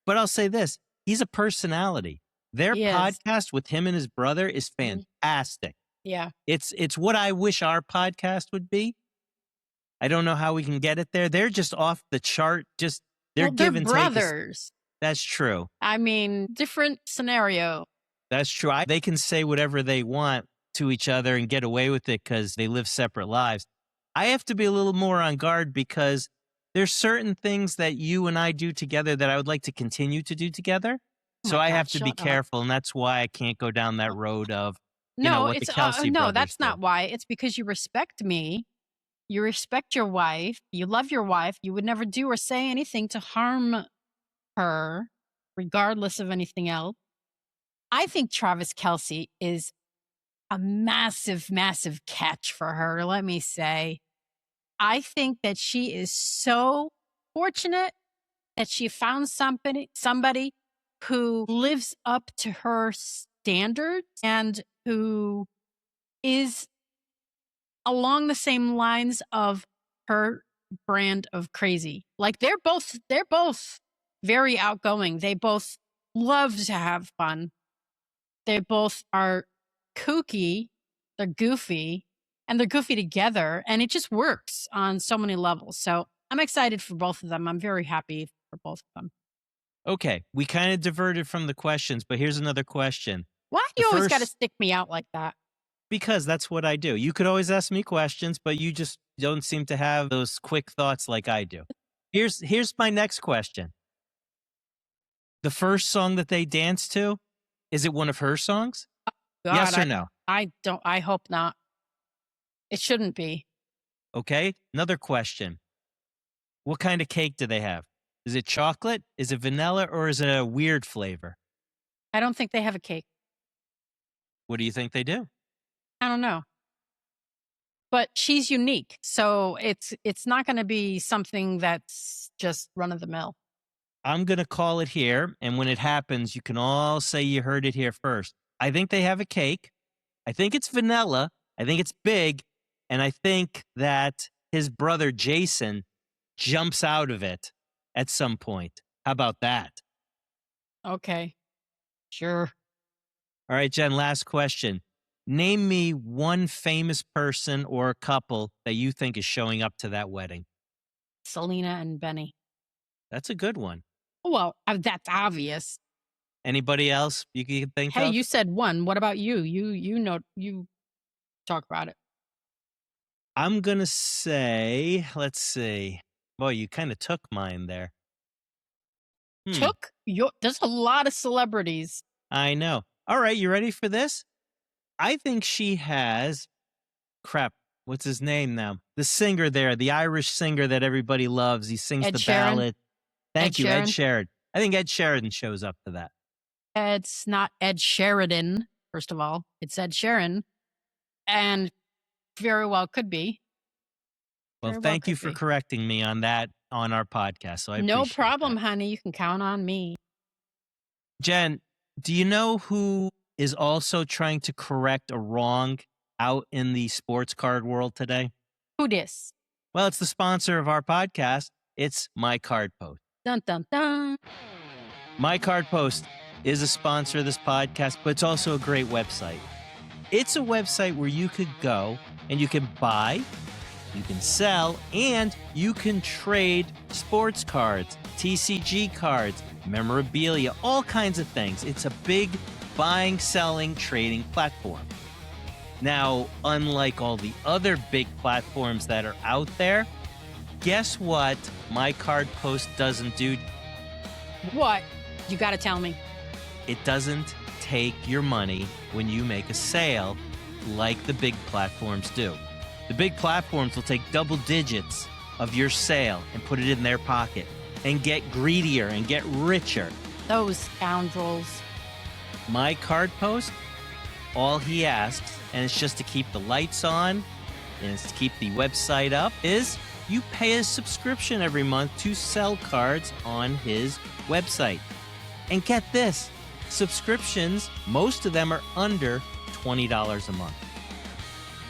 But I'll say this. He's a personality. Their He is. podcast with him and his brother is Mhm. fantastic. Yeah. It's what I wish our podcast would be. I don't know how we can get it there. They're just off the chart. Just they're Well, they're give and take. brothers. That's true. I mean, different scenario. That's true. They can say whatever they want to each other and get away with it because they live separate lives. I have to be a little more on guard because there's certain things that you and I do together that I would like to continue to do together. Oh So my I God, have to be shut up. careful, and that's why I can't go down that road of No, what the it's Kelce no, brothers that's do. not why. It's because you respect me. You respect your wife. You love your wife. You would never do or say anything to harm her, regardless of anything else. I think Travis Kelce is a massive, massive catch for her, let me say. I think that she is so fortunate that she found somebody who lives up to her standards and who is along the same lines of her brand of crazy. Like they're both very outgoing. They both love to have fun. They both are kooky, they're goofy, and they're goofy together, and it just works on so many levels. So I'm excited for both of them. I'm very happy for both of them. Okay, we kind of diverted from the questions, but here's another question. Why do The you always got to first- stick me out like that? Because that's what I do. You could always ask me questions, but you just don't seem to have those quick thoughts like I do. Here's my next question. The first song that they dance to, is it one of her songs? God, Yes or no? I hope not. It shouldn't be. Okay. Another question. What kind of cake do they have? Is it chocolate? Is it vanilla? Or is it a weird flavor? I don't think they have a cake. What do you think they do? I don't know. But she's unique. So it's not going to be something that's just run of the mill. I'm going to call it here. And when it happens, you can all say you heard it here first. I think they have a cake. I think it's vanilla. I think it's big. And I think that his brother Jason jumps out of it at some point. How about that? Okay. Sure. All right, Jen, last question. Name me one famous person or couple that you think is showing up to that wedding. Selena and Benny. That's a good one. Well, that's obvious. Anybody else you can think Hey, of? you said one. What about you? You talk about it. I'm going to say, let's see. Boy, you kind of took mine there. There's a lot of celebrities. I know. All right, you ready for this? I think she has, crap, what's his name now? The singer there, the Irish singer that everybody loves. He sings Ed the Sheeran? ballad. Thank Ed you, Ed Sheeran? Sheeran. I think Ed Sheridan shows up to that. It's not Ed Sheridan, first of all. It's Ed Sheeran. And very well could be. Well, Very well thank you could for be. correcting me on that on our podcast. So I No appreciate problem, that. honey. You can count on me. Jen, do you know who is also trying to correct a wrong out in the sports card world today? Who dis? Well, it's the sponsor of our podcast. It's My Card Post. Dun dun dun. My Card Post is a sponsor of this podcast, but it's also a great website. It's a website where you could go and you can buy, you can sell, and you can trade sports cards, TCG cards, memorabilia, all kinds of things. It's a big buying, selling, trading platform. Now, unlike all the other big platforms that are out there, guess what My Card Post doesn't do? What? You got to tell me. It doesn't take your money when you make a sale like the big platforms do. The big platforms will take double digits of your sale and put it in their pocket and get greedier and get richer. Those scoundrels. My card post, all he asks, and it's just to keep the lights on and it's to keep the website up, is you pay a subscription every month to sell cards on his website. And get this, subscriptions, most of them are under $20 a month.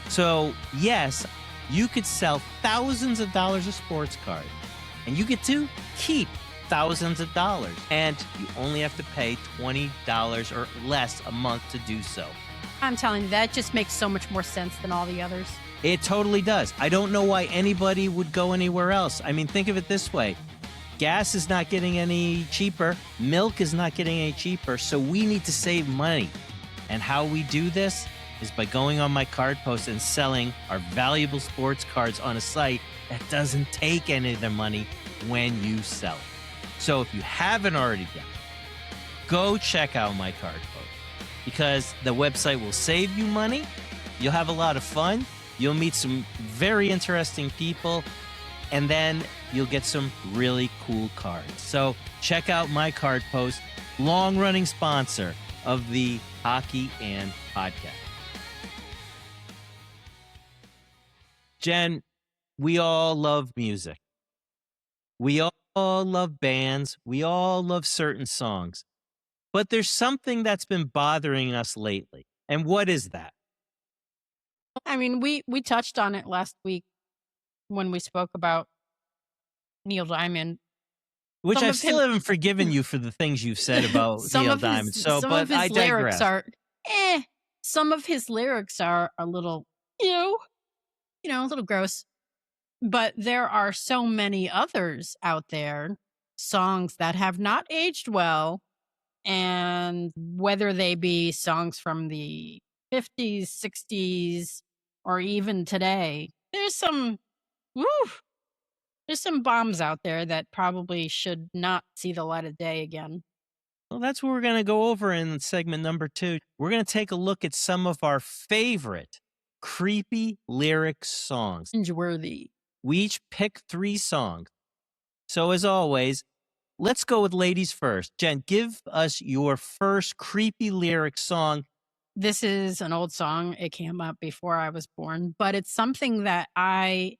So yes, you could sell thousands of dollars of sports cards and you get to keep thousands of dollars, and you only have to pay $20 or less a month to do so. I'm telling you, that just makes so much more sense than all the others. It totally does. I don't know why anybody would go anywhere else. I mean, think of it this way. Gas is not getting any cheaper. Milk is not getting any cheaper. So we need to save money. And how we do this is by going on my card post and selling our valuable sports cards on a site that doesn't take any of the money when you sell it. So if you haven't already done it, go check out my card post, because the website will save you money. You'll have a lot of fun. You'll meet some very interesting people, and then you'll get some really cool cards. So check out my card post, long-running sponsor of the Hockey and Podcast. Jen, we all love music. We all love bands. We all love certain songs. But there's something that's been bothering us lately. And what is that? I mean, we touched on it last week when we spoke about Neil Diamond. Which Some I of still him- haven't forgiven you for the things you've said about Neil Diamond. But I lyrics digress. are some of his lyrics are a little a little gross. But there are so many others out there, songs that have not aged well, and whether they be songs from the 50s, 60s, or even today, there's some bombs out there that probably should not see the light of day again. Well, that's what we're going to go over in segment number 2. We're going to take a look at some of our favorite creepy lyric songs. Cringe-worthy. We each pick 3 songs. So as always, let's go with ladies first. Jen, give us your first creepy lyric song. This is an old song. It came up before I was born, but it's something that I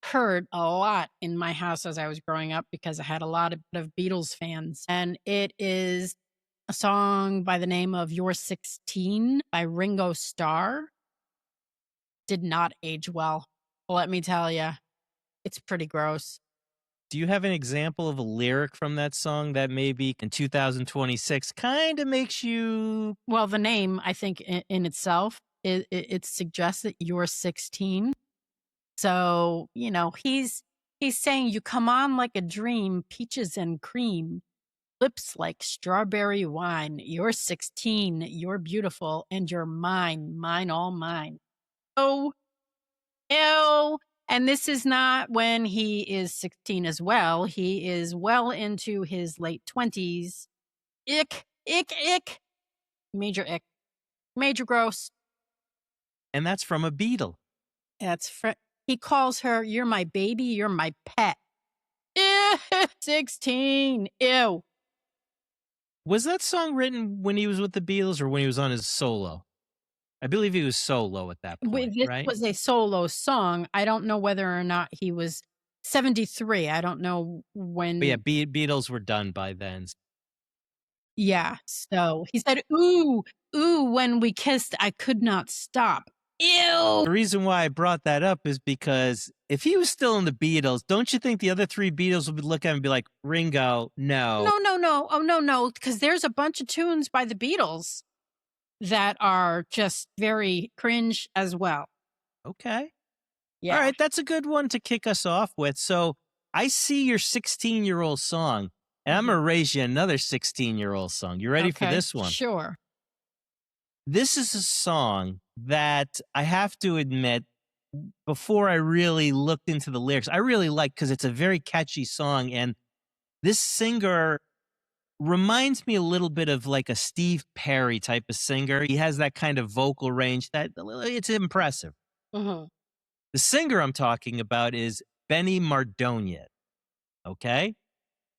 heard a lot in my house as I was growing up because I had a lot of Beatles fans. And it is a song by the name of You're 16 by Ringo Starr. Did not age well. Let me tell you, it's pretty gross. Do you have an example of a lyric from that song that maybe in 2026 kind of makes you... Well, the name, I think, in itself, it suggests that you're 16. So, he's saying you come on like a dream, peaches and cream, lips like strawberry wine. You're 16, you're beautiful, and you're mine, mine, all mine. Oh, ew. And this is not when he is 16 as well. He is well into his late 20s. Ick, ick, ick. Major ick. Major gross. And that's from a Beatle. He calls her, you're my baby, you're my pet. Ew, 16. Ew. Was that song written when he was with the Beatles or when he was on his solo? I believe he was solo at that point, This right? was a solo song. I don't know whether or not he was 73. I don't know when. But yeah, Beatles were done by then. Yeah. So he said, ooh, when we kissed, I could not stop. Ew. The reason why I brought that up is because if he was still in the Beatles, don't you think the other 3 Beatles would look at him and be like, Ringo, no. No. Oh, no. Because there's a bunch of tunes by the Beatles that are just very cringe as well. Okay. Yeah. All right, that's a good one to kick us off with. So I see your 16-year-old song, and I'm going to raise you another 16-year-old song. You ready for this one? Sure. This is a song that I have to admit, before I really looked into the lyrics, I really like because it's a very catchy song. And this singer reminds me a little bit of like a Steve Perry type of singer. He has that kind of vocal range that it's impressive. Hmm. The singer I'm talking about is Benny Mardonian. Okay?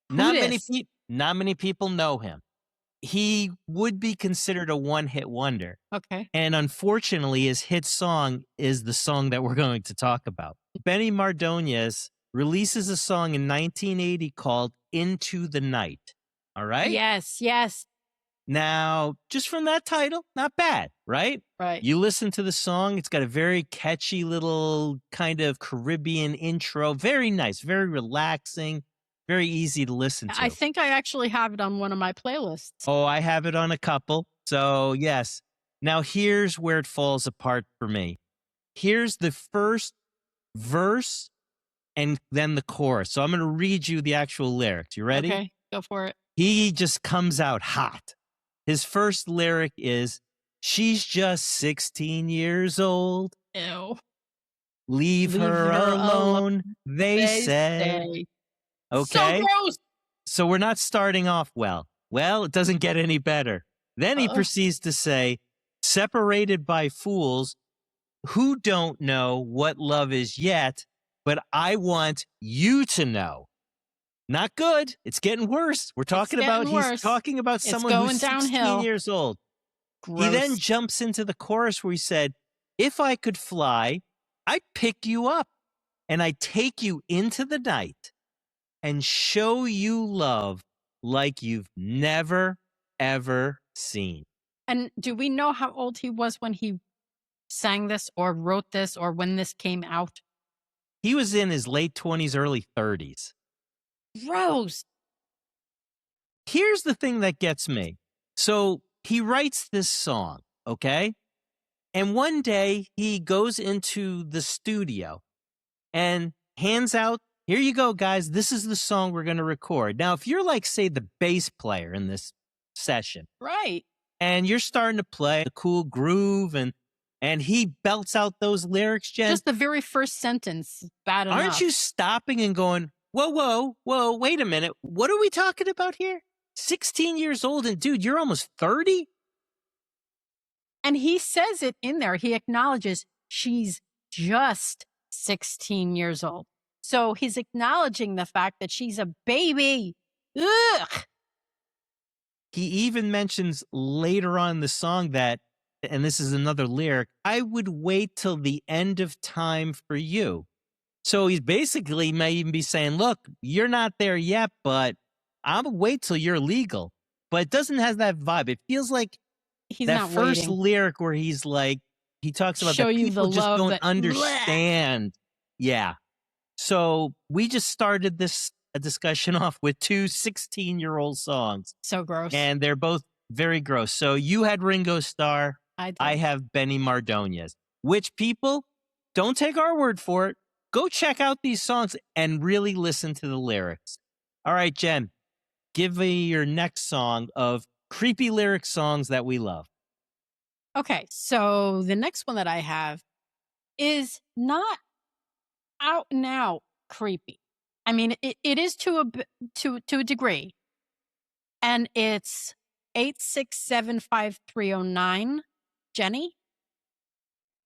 Who dis? Not many people know him. He would be considered a one-hit wonder. Okay. And unfortunately, his hit song is the song that we're going to talk about. Benny Mardonias releases a song in 1980 called Into the Night. All right? Yes, yes. Now, just from that title, not bad, right? Right. You listen to the song, it's got a very catchy little kind of Caribbean intro. Very nice, very relaxing, very easy to listen I to. think I actually have it on one of my playlists. Oh, I have it on a couple. So, yes. Now, here's where it falls apart for me. Here's the first verse and then the chorus. So, I'm going to read you the actual lyrics. You ready? Okay, go for it. He just comes out hot. His first lyric is, "She's just 16 years old. Ew. Leave her alone, they said." say. So Okay? gross. So we're not starting off well. Well, it doesn't get any better. Then he proceeds to say, "Separated by fools who don't know what love is yet, but I want you to know." Not good. It's getting worse. We're talking about, getting he's worse. talking about It's someone going who's 16 downhill. years old. Gross. He then jumps into the chorus where he said, "If I could fly, I'd pick you up and I'd take you into the night and show you love like you've never, ever seen." And do we know how old he was when he sang this or wrote this or when this came out? He was in his late 20s, early 30s. Gross. Here's the thing that gets me. So he writes this song, okay? And one day he goes into the studio and hands out, "Here you go, guys. This is the song we're going to record." Now, if you're like, say, the bass player in this session, Right. and you're starting to play a cool groove and he belts out those lyrics, Jen, Just the very first sentence, bad enough. aren't you stopping and going, "Whoa, whoa, whoa, wait a minute. What are we talking about here? 16 years old, and dude, you're almost 30? And he says it in there. He acknowledges she's just 16 years old. So he's acknowledging the fact that she's a baby. Ugh. He even mentions later on in the song that, and this is another lyric, "I would wait till the end of time for you." So he's basically may even be saying, "Look, you're not there yet, but I'll wait till you're legal." But it doesn't have that vibe. It feels like He's that not first waiting. lyric where he's like, he talks about Show that you the people just love don't that- understand. Yeah. So we just started this discussion off with two 16-year-old songs, So gross. and they're both very gross. So you had Ringo Starr. I I have Benny Mardonias. Which, people, don't take our word for it. Go check out these songs and really listen to the lyrics. All right, Jen, give me your next song of creepy lyric songs that we love. Okay, so the next one that I have is not out and out creepy. I mean, it is to a degree, and it's 8675309, Jenny,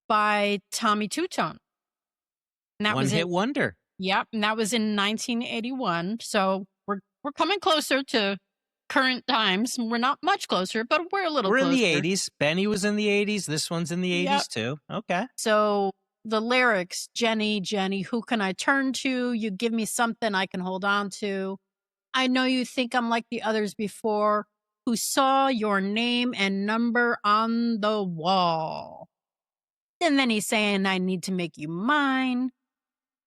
by Tommy Two-Tone. And that One was hit it. wonder. Yep, and that was in 1981. So we're coming closer to current times. We're not much closer, but we're a little We're in closer. the 80s. Benny was in the 80s. This one's in the 80s Yep. too. Okay. So the lyrics, Jenny, Jenny, who can I turn to? You give me something I can hold on to. I know you think I'm like the others before who saw your name and number on the wall. And then he's saying, I need to make you mine.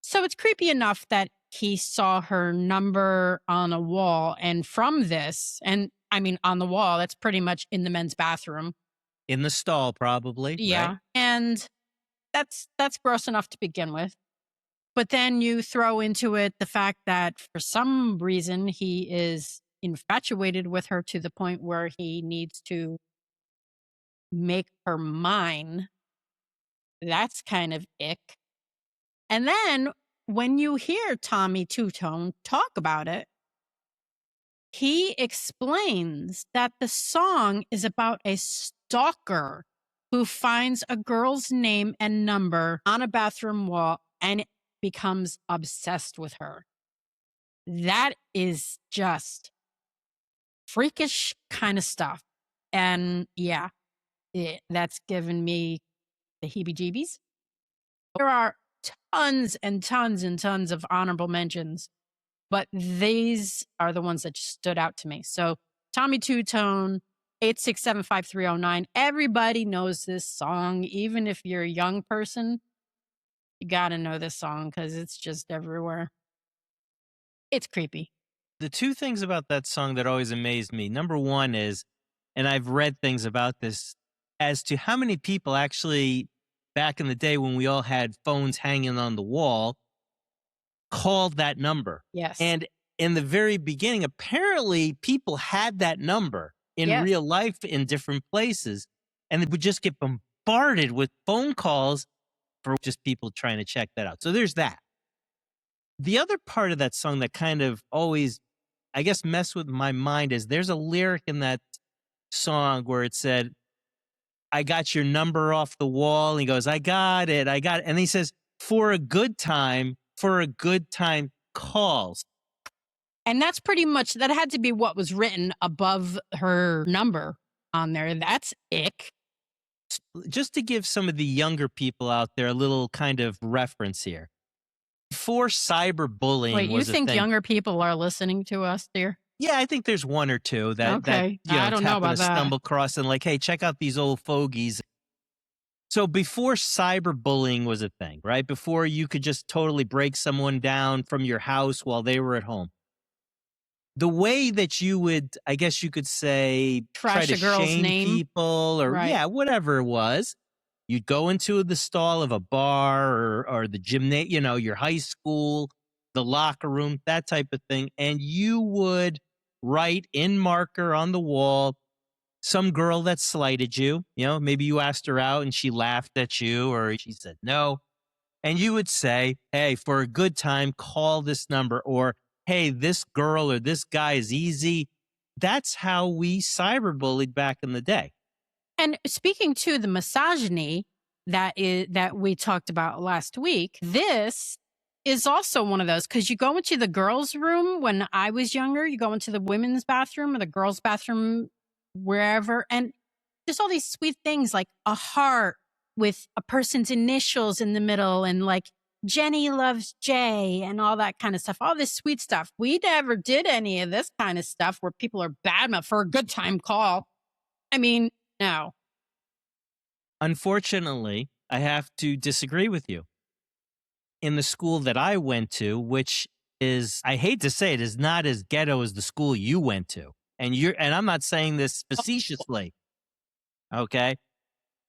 So it's creepy enough that he saw her number on a wall. And from this, and I mean, on the wall, that's pretty much in the men's bathroom. In the stall, probably. Yeah. Right? And that's gross enough to begin with. But then you throw into it the fact that for some reason he is infatuated with her to the point where he needs to make her mine. That's kind of ick. And then when you hear Tommy Two-Tone talk about it, he explains that the song is about a stalker who finds a girl's name and number on a bathroom wall and becomes obsessed with her. That is just freakish kind of stuff. And yeah, that's given me the heebie-jeebies. There are tons and tons and tons of honorable mentions, but these are the ones that just stood out to me. So Tommy Two Tone, 8675309. Everybody knows this song. Even if you're a young person, you got to know this song because it's just everywhere. It's creepy. The two things about that song that always amazed me, number one is, and I've read things about this, as to how many people actually, back in the day when we all had phones hanging on the wall, called that number. Yes. And in the very beginning, apparently people had that number in real life in different places, and they would just get bombarded with phone calls for just people trying to check that out. So there's that. The other part of that song that kind of always, I guess, messed with my mind is there's a lyric in that song where it said, I got your number off the wall. And he goes, I got it. And he says, for a good time calls. And that's pretty much, that had to be what was written above her number on there. That's ick. Just to give some of the younger people out there a little kind of reference here. Before cyberbullying Wait, you was a think thing, younger people are listening to us, dear? yeah, I think there's one or two that Okay. I don't know happen about to that. stumble across and like, hey, check out these old fogies. So before cyberbullying was a thing, right? Before you could just totally break someone down from your house while they were at home. The way that you would, I guess you could say, try Trash to a girl's shame name. people or Right. yeah, whatever it was. You'd go into the stall of a bar or the gymnasium, your high school, the locker room, that type of thing. And you would write in marker on the wall some girl that slighted you. Maybe you asked her out and she laughed at you or she said no. And you would say, hey, for a good time, call this number. Or, hey, this girl or this guy is easy. That's how we cyberbullied back in the day. And speaking to the misogyny that we talked about last week, this is also one of those, because you go into the girls' room when I was younger, you go into the women's bathroom or the girls' bathroom, wherever, and there's all these sweet things like a heart with a person's initials in the middle and like Jenny loves Jay and all that kind of stuff, all this sweet stuff. We never did any of this kind of stuff where people are bad for a good time call. I mean, no. Unfortunately, I have to disagree with you. In the school that I went to, which is, I hate to say it, is not as ghetto as the school you went to. And I'm not saying this facetiously. Okay.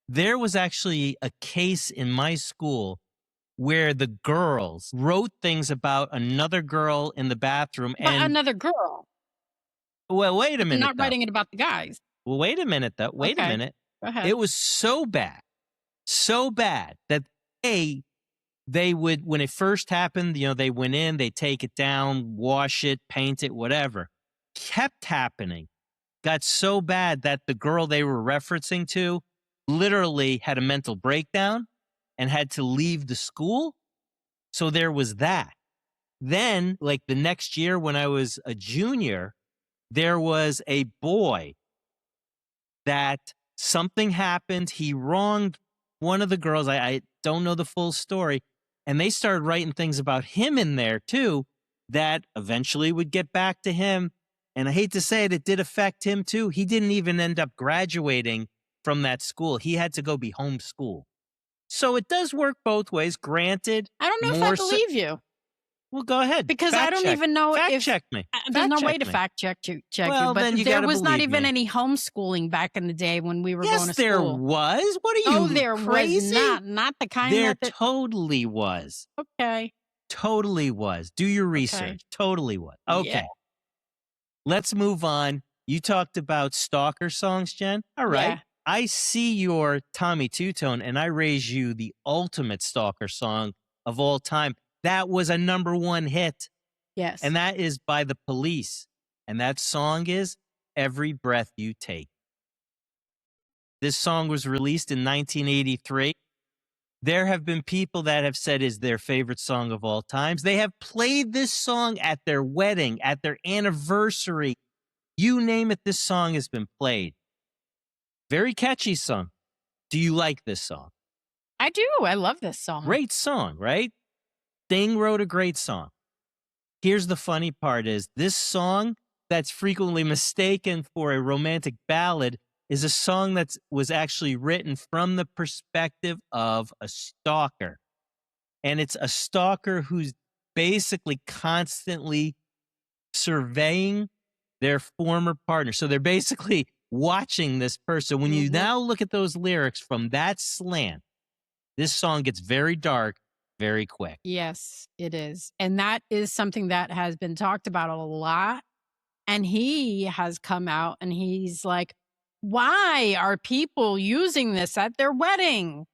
There was actually a case in my school where the girls wrote things about another girl in the bathroom. But and another girl. Well, wait a minute. Not writing it about the guys. Well, wait a minute, though. Wait a minute. Go ahead. It was so bad that they would, when it first happened, they went in, they take it down, wash it, paint it, whatever. Kept happening. Got so bad that the girl they were referencing to literally had a mental breakdown and had to leave the school. So there was that. Then, like the next year when I was a junior, there was a boy that something happened. He wronged one of the girls. I don't know the full story. And they started writing things about him in there too that eventually would get back to him. And I hate to say it, it did affect him too. He didn't even end up graduating from that school. He had to go be homeschooled. So it does work both ways. Granted, I don't know if I believe you. Well, go ahead. Because I don't even know fact check me. There's no way to fact check you. Well, but then you there gotta was not believe even me. any homeschooling back in the day when we were going to Yes, school. there was. What are you, there crazy? was not the kind there that. Totally was. Okay. Totally was. Do your research. Okay. Totally was. Okay. Yeah. Let's move on. You talked about stalker songs, Jen. All right. Yeah. I see your Tommy Two-Tone, and I raise you the ultimate stalker song of all time. That was a #1 hit. Yes. And that is by The Police. And that song is Every Breath You Take. This song was released in 1983. There have been people that have said is their favorite song of all times. They have played this song at their wedding, at their anniversary. You name it, this song has been played. Very catchy song. Do you like this song? I do. I love this song. Great song, right? Sting wrote a great song. Here's the funny part is this song that's frequently mistaken for a romantic ballad is a song that was actually written from the perspective of a stalker. And it's a stalker who's basically constantly surveying their former partner. So they're basically watching this person. When you now look at those lyrics from that slant, this song gets very dark very quick. Yes, it is. And that is something that has been talked about a lot. And he has come out and he's like, why are people using this at their wedding?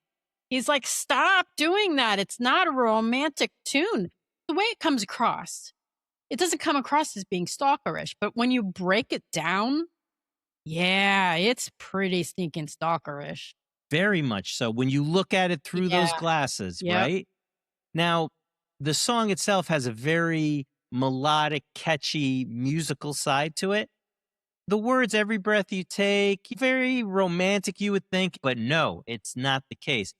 He's like, stop doing that. It's not a romantic tune. The way it comes across, it doesn't come across as being stalkerish, but when you break it down, yeah, it's pretty sneaking stalkerish. Very much so. When you look at it through those glasses, right? Now, the song itself has a very melodic, catchy musical side to it. The words, every breath you take, very romantic, you would think, but no, it's not the case.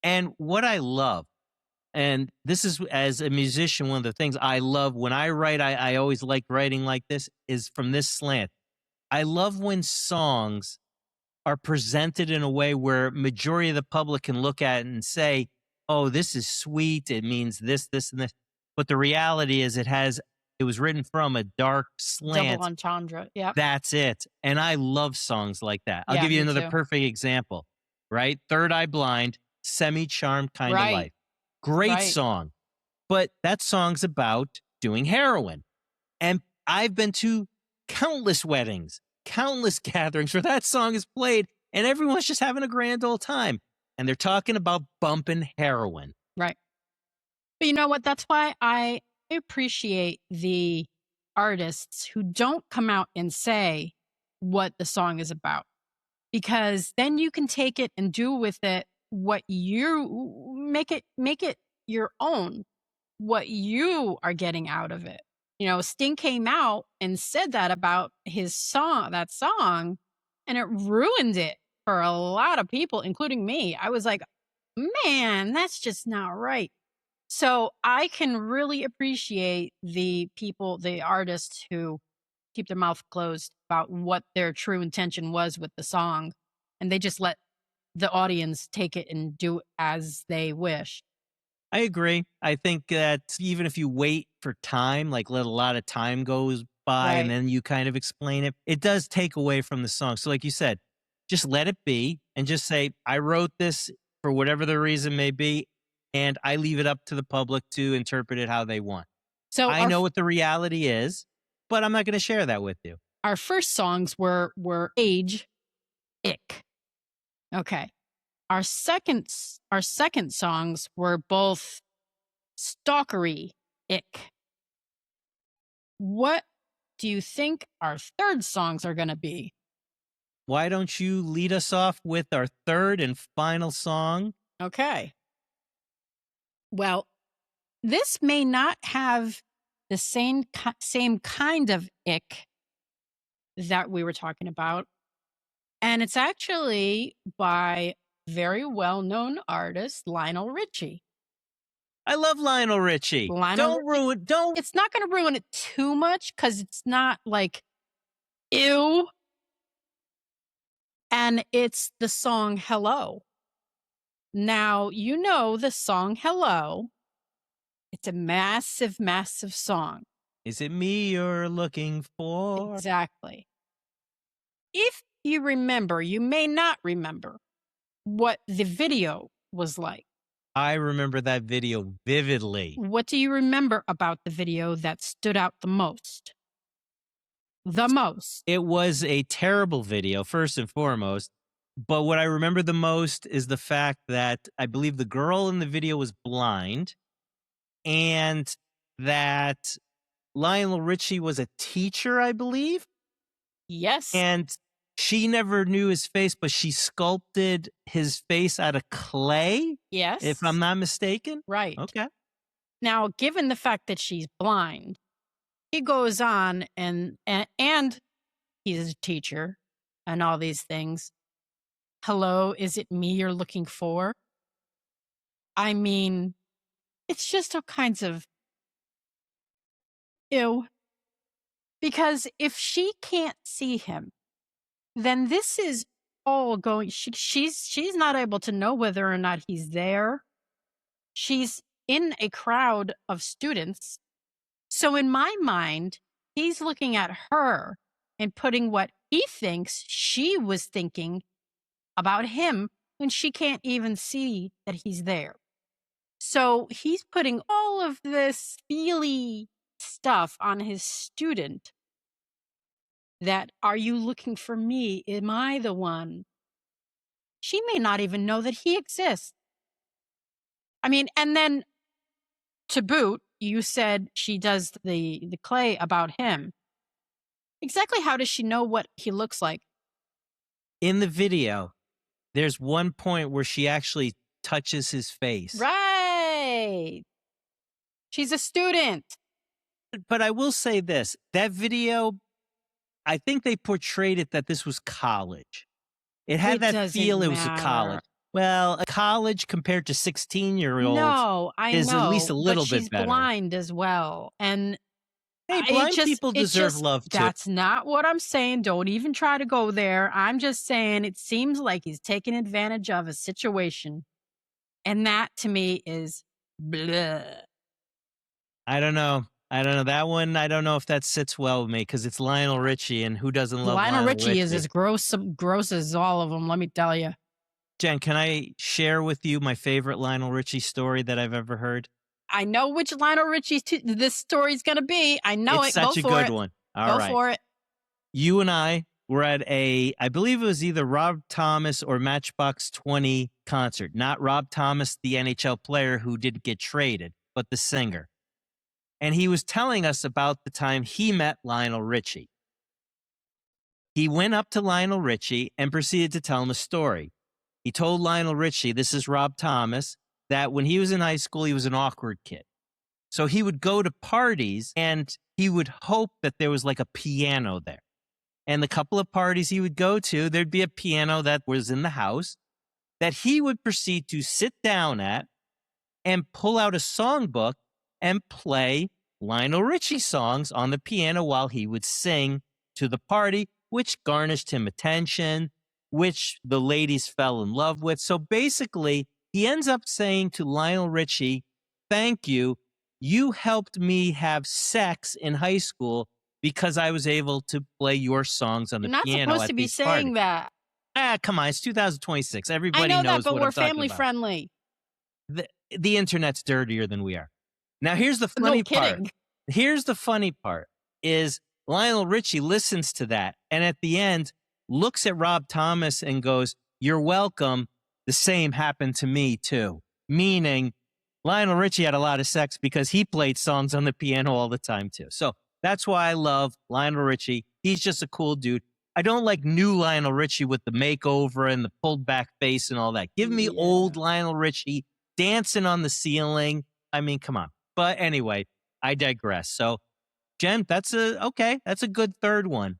And what I love, and this is as a musician, one of the things I love when I write, I always like writing like this, is from this slant. I love when songs are presented in a way where majority of the public can look at it and say, oh, this is sweet. It means this, this, and this. But the reality is it was written from a dark slant. Double entendre. Yeah. That's it. And I love songs like that. I'll give you another perfect example, right? Third Eye Blind, Semi-Charmed Kind of Life. Great song. But that song's about doing heroin. And I've been to countless weddings, countless gatherings where that song is played and everyone's just having a grand old time. And they're talking about bumping heroin. Right. But you know what? That's why I appreciate the artists who don't come out and say what the song is about, because then you can take it and do with it what you make it your own, what you are getting out of it. You know, Sting came out and said that about his song, and it ruined it for a lot of people, including me. I was like, man, that's just not right. So I can really appreciate the people, the artists who keep their mouth closed about what their true intention was with the song. And they just let the audience take it and do as they wish. I agree. I think that even if you wait for time, like let a lot of time goes by and then you kind of explain it, it does take away from the song. So like you said, just let it be and just say, I wrote this for whatever the reason may be, and I leave it up to the public to interpret it how they want. So I know what the reality is, but I'm not going to share that with you. Our first songs were age, ick. Okay. Our second songs were both stalkery, ick. What do you think our third songs are going to be? Why don't you lead us off with our third and final song? Okay. Well, this may not have the same kind of ick that we were talking about. And it's actually by very well-known artist Lionel Richie. I love Lionel Richie. It's not going to ruin it too much because it's not like, ew. And it's the song Hello. Now, you know the song Hello. It's a massive, massive song. Is it me you're looking for? Exactly. If you remember, you may not remember what the video was like. I remember that video vividly. What do you remember about the video that stood out the most? The most. It was a terrible video, first and foremost. But what I remember the most is the fact that I believe the girl in the video was blind and that Lionel Richie was a teacher, I believe. Yes. And she never knew his face, but she sculpted his face out of clay, Yes. if I'm not mistaken. Right. Okay. Now, given the fact that she's blind, he goes on and he's a teacher and all these things. Hello, is it me you're looking for? I mean, it's just all kinds of ew. Because if she can't see him, then this is all going. She's not able to know whether or not he's there. She's in a crowd of students. So in my mind, he's looking at her and putting what he thinks she was thinking about him when she can't even see that he's there. So he's putting all of this feely stuff on his student that, are you looking for me? Am I the one? She may not even know that he exists. I mean, and then to boot, you said she does the clay about him. Exactly how does she know what he looks like? In the video, there's one point where she actually touches his face. Right. She's a student. But I will say this, that video, I think they portrayed it that this was college. It had It that doesn't feel it was a matter. college. Well, a college compared to 16-year-olds No, I is know. at least a little but bit she's better. blind as well. And Hey, it blind just- people it deserve just- love too. That's not what I'm saying. Don't even try to go there. I'm just saying it seems like he's taking advantage of a situation. And that to me is bleh. I don't know. That one, I don't know if that sits well with me because it's Lionel Richie, and who doesn't love Lionel Richie is as gross as all of them, let me tell you. Jen, can I share with you my favorite Lionel Richie story that I've ever heard? I know which Lionel Richie this story's going to be. I know It's it. such Go a for good it. one. All right. Go for it. You and I were at I believe it was either Rob Thomas or Matchbox 20 concert. Not Rob Thomas, the NHL player who didn't get traded, but the singer. And he was telling us about the time he met Lionel Richie. He went up to Lionel Richie and proceeded to tell him a story. He told Lionel Richie, this is Rob Thomas, that when he was in high school, he was an awkward kid. So he would go to parties and he would hope that there was like a piano there. And the couple of parties he would go to, there'd be a piano that was in the house that he would proceed to sit down at and pull out a songbook and play Lionel Richie songs on the piano while he would sing to the party, which garnished him attention, which the ladies fell in love with. So basically, he ends up saying to Lionel Richie, thank you. You helped me have sex in high school because I was able to play your songs on the You're not piano supposed at to be these saying parties. that. Come on, it's 2026. Everybody I know knows that, but what we're I'm talking family about. friendly. The internet's dirtier than we are. Now, here's the No funny part. kidding. Here's the funny part is Lionel Richie listens to that and at the end looks at Rob Thomas and goes, you're welcome. The same happened to me too. Meaning Lionel Richie had a lot of sex because he played songs on the piano all the time too. So that's why I love Lionel Richie. He's just a cool dude. I don't like new Lionel Richie with the makeover and the pulled back face and all that. Give me old Lionel Richie dancing on the ceiling. I mean, come on. But anyway, I digress. So, Jen, that's a good third one.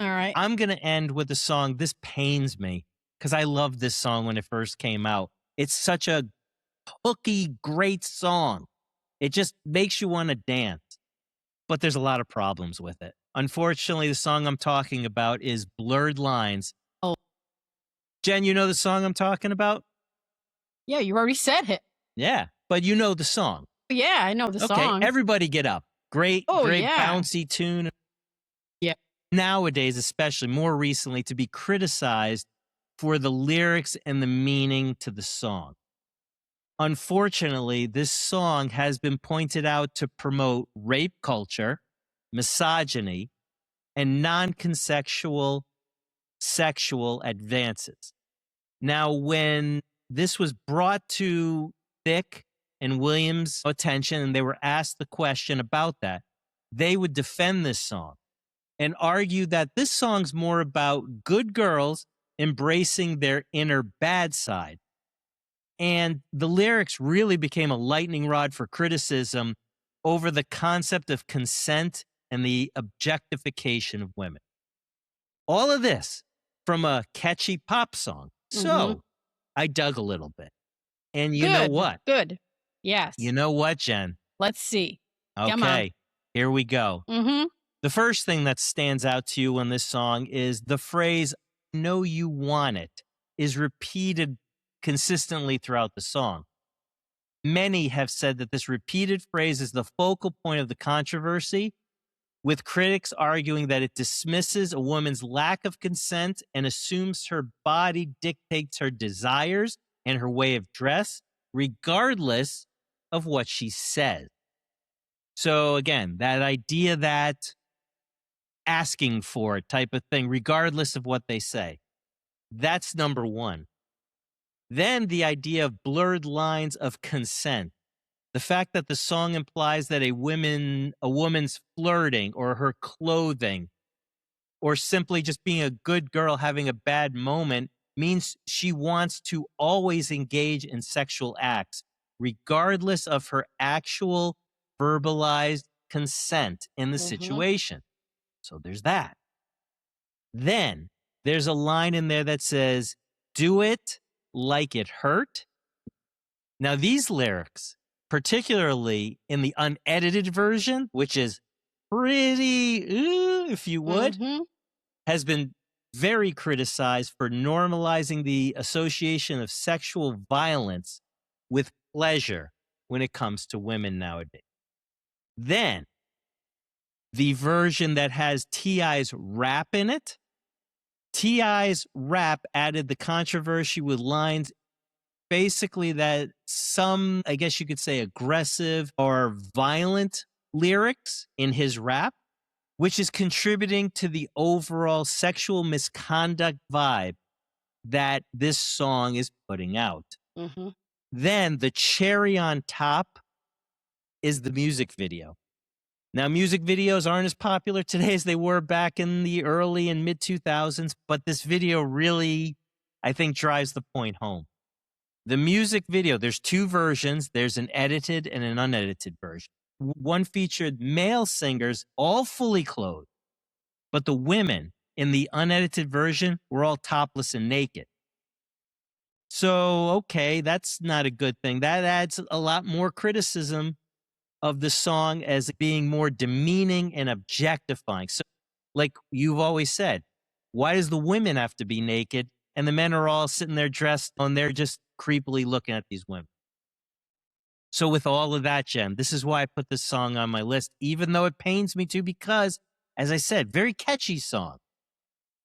All right. I'm going to end with a song. This pains me because I loved this song when it first came out. It's such a hooky, great song. It just makes you want to dance. But there's a lot of problems with it. Unfortunately, the song I'm talking about is Blurred Lines. Oh. Jen, you know the song I'm talking about? Yeah, you already said it. Yeah, but you know the song. Yeah, I know the song. Okay, everybody get up. Great yeah. bouncy tune. Yeah. Nowadays, especially more recently, to be criticized for the lyrics and the meaning to the song. Unfortunately, this song has been pointed out to promote rape culture, misogyny, and non-consensual sexual advances. Now, when this was brought to Thicke and Williams' attention and they were asked the question about that, they would defend this song and argue that this song's more about good girls embracing their inner bad side. And the lyrics really became a lightning rod for criticism over the concept of consent and the objectification of women. All of this from a catchy pop song. So I dug a little bit. And you know what? Good. Yes. You know what, Jen? Let's see. Come on. Okay, here we go. Mm-hmm. The first thing that stands out to you in this song is the phrase, "know you want it," is repeated consistently throughout the song. Many have said that this repeated phrase is the focal point of the controversy, with critics arguing that it dismisses a woman's lack of consent and assumes her body dictates her desires and her way of dress, regardless of what she says. So again, that idea that asking for it type of thing, regardless of what they say, that's number one. Then the idea of blurred lines of consent. The fact that the song implies that a woman's flirting or her clothing or simply just being a good girl having a bad moment means she wants to always engage in sexual acts, regardless of her actual verbalized consent in the situation. So there's that. Then there's a line in there that says, "do it like it hurt." Now, these lyrics, particularly in the unedited version, which is pretty, if you would, has been very criticized for normalizing the association of sexual violence with pleasure when it comes to women nowadays. Then, the version that has T.I.'s rap in it, T.I.'s rap added the controversy with lines basically that some, I guess you could say, aggressive or violent lyrics in his rap, which is contributing to the overall sexual misconduct vibe that this song is putting out. Then the cherry on top is the music video. Now, music videos aren't as popular today as they were back in the early and mid 2000s, but this video really, I think, drives the point home. The music video, there's two versions. There's an edited and an unedited version. One featured male singers, all fully clothed, but the women in the unedited version were all topless and naked. So, okay, that's not a good thing. That adds a lot more criticism of the song as being more demeaning and objectifying. So, like you've always said, why does the women have to be naked and the men are all sitting there dressed and they're just creepily looking at these women? So with all of that, Jen, this is why I put this song on my list, even though it pains me to, because, as I said, very catchy song.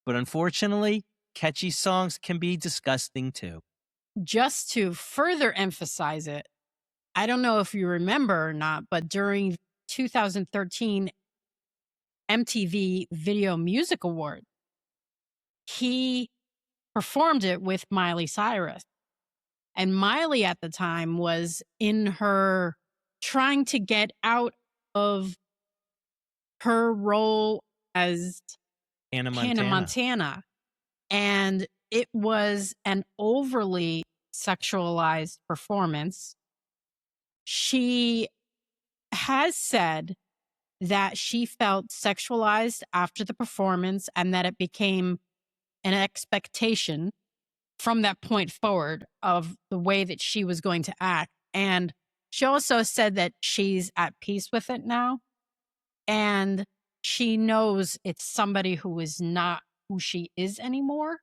But unfortunately, catchy songs can be disgusting too. Just to further emphasize it, I don't know if you remember or not, but during 2013 MTV Video Music Award, he performed it with Miley Cyrus. And Miley at the time was in her trying to get out of her role as Hannah Montana. And it was an overly sexualized performance. She has said that she felt sexualized after the performance and that it became an expectation from that point forward of the way that she was going to act. And she also said that she's at peace with it now. And she knows it's somebody who is not who she is anymore.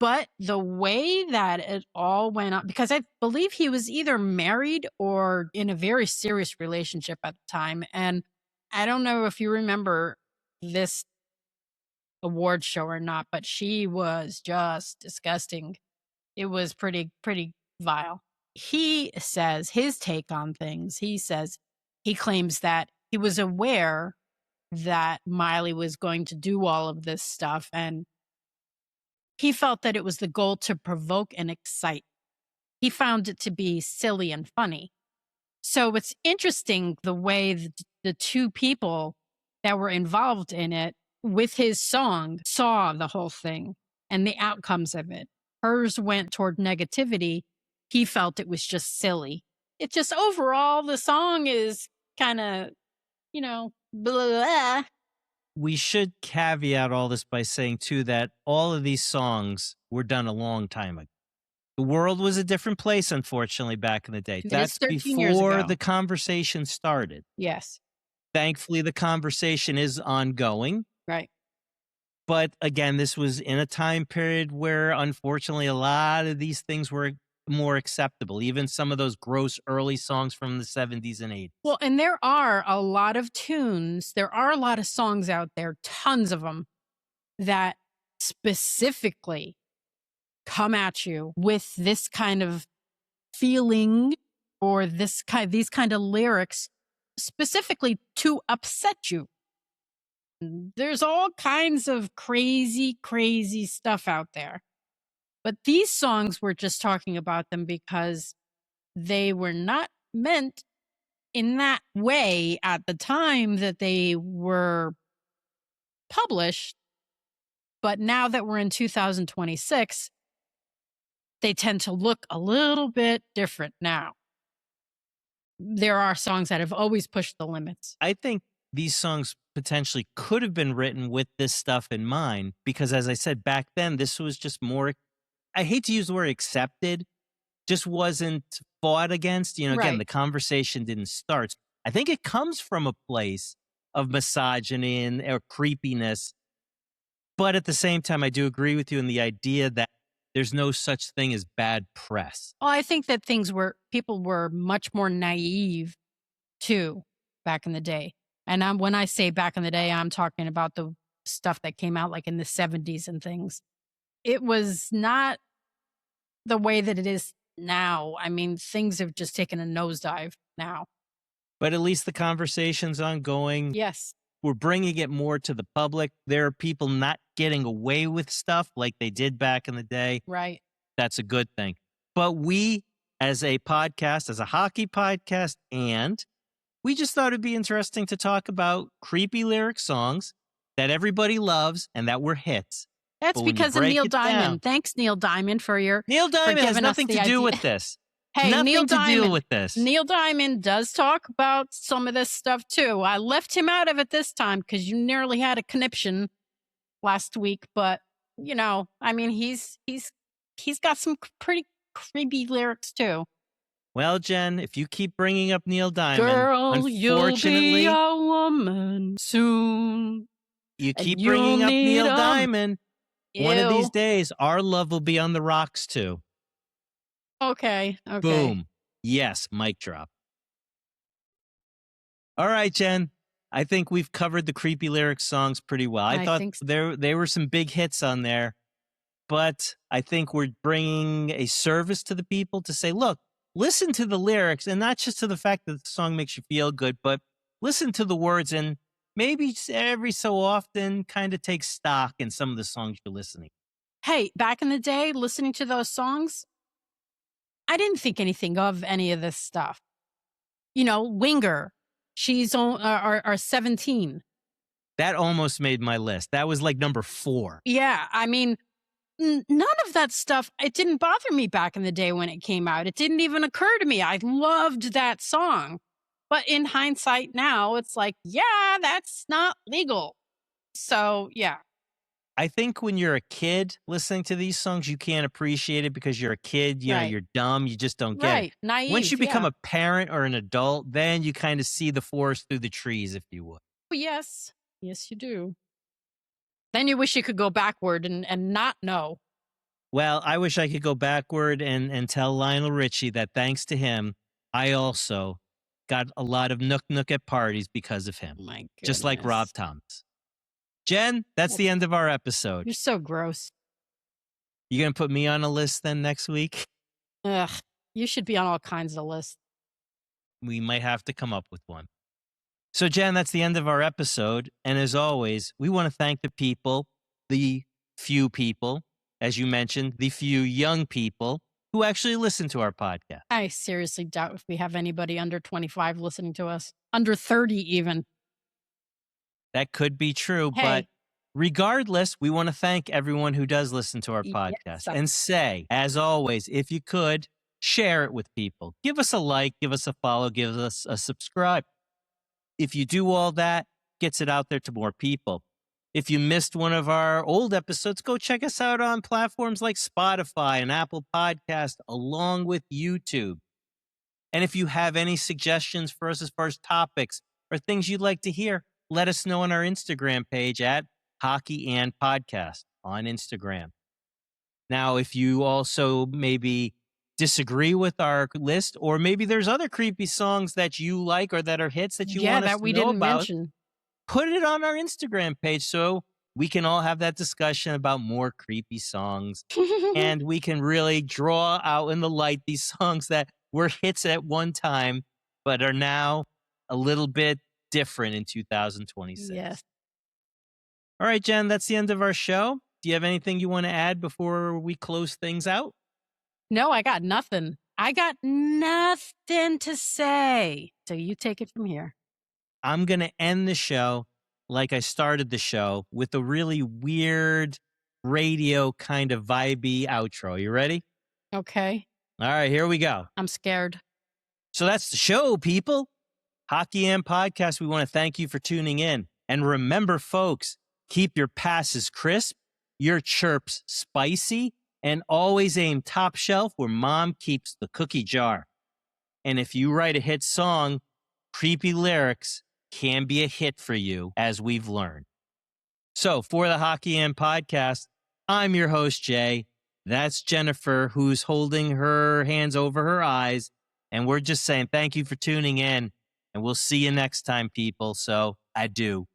But the way that it all went on, because I believe he was either married or in a very serious relationship at the time. And I don't know if you remember this award show or not, but she was just disgusting. It was pretty vile. He says his take on things. He claims that he was aware that Miley was going to do all of this stuff, and he felt that it was the goal to provoke and excite. He found it to be silly and funny. So it's interesting the way the two people that were involved in it with his song saw the whole thing and the outcomes of it. Hers went toward negativity. He felt it was just silly. It just overall, the song is kind of, blah. We should caveat all this by saying, too, that all of these songs were done a long time ago. The world was a different place, unfortunately, back in the day. It is That's 13 years before ago. the conversation started. Yes. Thankfully, the conversation is ongoing. Right. But again, this was in a time period where, unfortunately, a lot of these things were more acceptable, even some of those gross early songs from the 70s and 80s. Well, and there are a lot of tunes, there are a lot of songs out there, tons of them, that specifically come at you with this kind of feeling or these kind of lyrics specifically to upset you. There's all kinds of crazy stuff out there. But these songs, we're just talking about them because they were not meant in that way at the time that they were published. But now that we're in 2026, they tend to look a little bit different now. There are songs that have always pushed the limits. I think these songs potentially could have been written with this stuff in mind because, as I said, back then, this was just more, I hate to use the word accepted, just wasn't fought against. Again, Right. the conversation didn't start. I think it comes from a place of misogyny or creepiness. But at the same time, I do agree with you in the idea that there's no such thing as bad press. Well, I think that people were much more naive too back in the day. And when I say back in the day, I'm talking about the stuff that came out like in the 70s and things. It was not the way that it is now. I mean, things have just taken a nosedive now. But at least the conversation's ongoing. Yes. We're bringing it more to the public. There are people not getting away with stuff like they did back in the day. Right. That's a good thing. But we, as a podcast, as a hockey podcast, and we just thought it'd be interesting to talk about creepy lyric songs that everybody loves and that were hits. That's because of Neil Diamond. Thanks, Neil Diamond, for your... Neil Diamond has nothing to do with this. Hey, nothing Neil to Diamond, do with this. Neil Diamond does talk about some of this stuff too. I left him out of it this time because you nearly had a conniption last week. But I mean, he's got some pretty creepy lyrics too. Well, Jen, if you keep bringing up Neil Diamond, girl, you'll be a woman soon. You keep bringing up Neil Diamond. One of these days, our love will be on the rocks too. Okay. Boom. Yes, mic drop. All right, Jen. I think we've covered the creepy lyrics songs pretty well. I thought think so. there were some big hits on there, but I think we're bringing a service to the people to say, look, listen to the lyrics, and not just to the fact that the song makes you feel good, but listen to the words and maybe every so often kind of take stock in some of the songs you're listening. Hey, back in the day, listening to those songs, I didn't think anything of any of this stuff. Winger, she's are 17. That almost made my list. That was like number 4. Yeah, I mean, none of that stuff, it didn't bother me back in the day when it came out. It didn't even occur to me. I loved that song. But in hindsight now, it's like, yeah, that's not legal. So, yeah. I think when you're a kid listening to these songs, you can't appreciate it because you're a kid, you're dumb, you just don't get it. Naive. Once you become a parent or an adult, then you kind of see the forest through the trees, if you would. Yes. Yes, you do. Then you wish you could go backward and not know. Well, I wish I could go backward and tell Lionel Richie that thanks to him, I also got a lot of nook at parties because of him. My goodness. Just like Rob Thomas. Jen, that's the end of our episode. You're so gross. You going to put me on a list then next week? Ugh, you should be on all kinds of lists. We might have to come up with one. So, Jen, that's the end of our episode. And as always, we want to thank the people, the few people, as you mentioned, the few young people who actually listen to our podcast. I seriously doubt if we have anybody under 25 listening to us, under 30 even. That could be true, Hey. but regardless, we want to thank everyone who does listen to our podcast Yes. and say, as always, if you could, share it with people. Give us a like, give us a follow, give us a subscribe. If you do all that, gets it out there to more people. If you missed one of our old episodes, go check us out on platforms like Spotify and Apple Podcast, along with YouTube. And if you have any suggestions for us as far as topics or things you'd like to hear, let us know on our Instagram page at Hockey and Podcast on Instagram. Now, if you also maybe disagree with our list, or maybe there's other creepy songs that you like or that are hits that you want us that to we know didn't about, mention. put it on our Instagram page so we can all have that discussion about more creepy songs. And we can really draw out in the light these songs that were hits at one time, but are now a little bit different in 2026. Yes. All right, Jen, that's the end of our show. Do you have anything you want to add before we close things out? No, I got nothing. I got nothing to say. So you take it from here. I'm going to end the show like I started the show with a really weird radio kind of vibey outro. You ready? Okay. All right, here we go. I'm scared. So that's the show, people. Hockey and Podcast, we want to thank you for tuning in. And remember, folks, keep your passes crisp, your chirps spicy, and always aim top shelf where mom keeps the cookie jar. And if you write a hit song, creepy lyrics can be a hit for you, as we've learned. So for the Hockey and Podcast, I'm your host, Jay. That's Jennifer, who's holding her hands over her eyes. And we're just saying thank you for tuning in. And we'll see you next time, people. So adieu.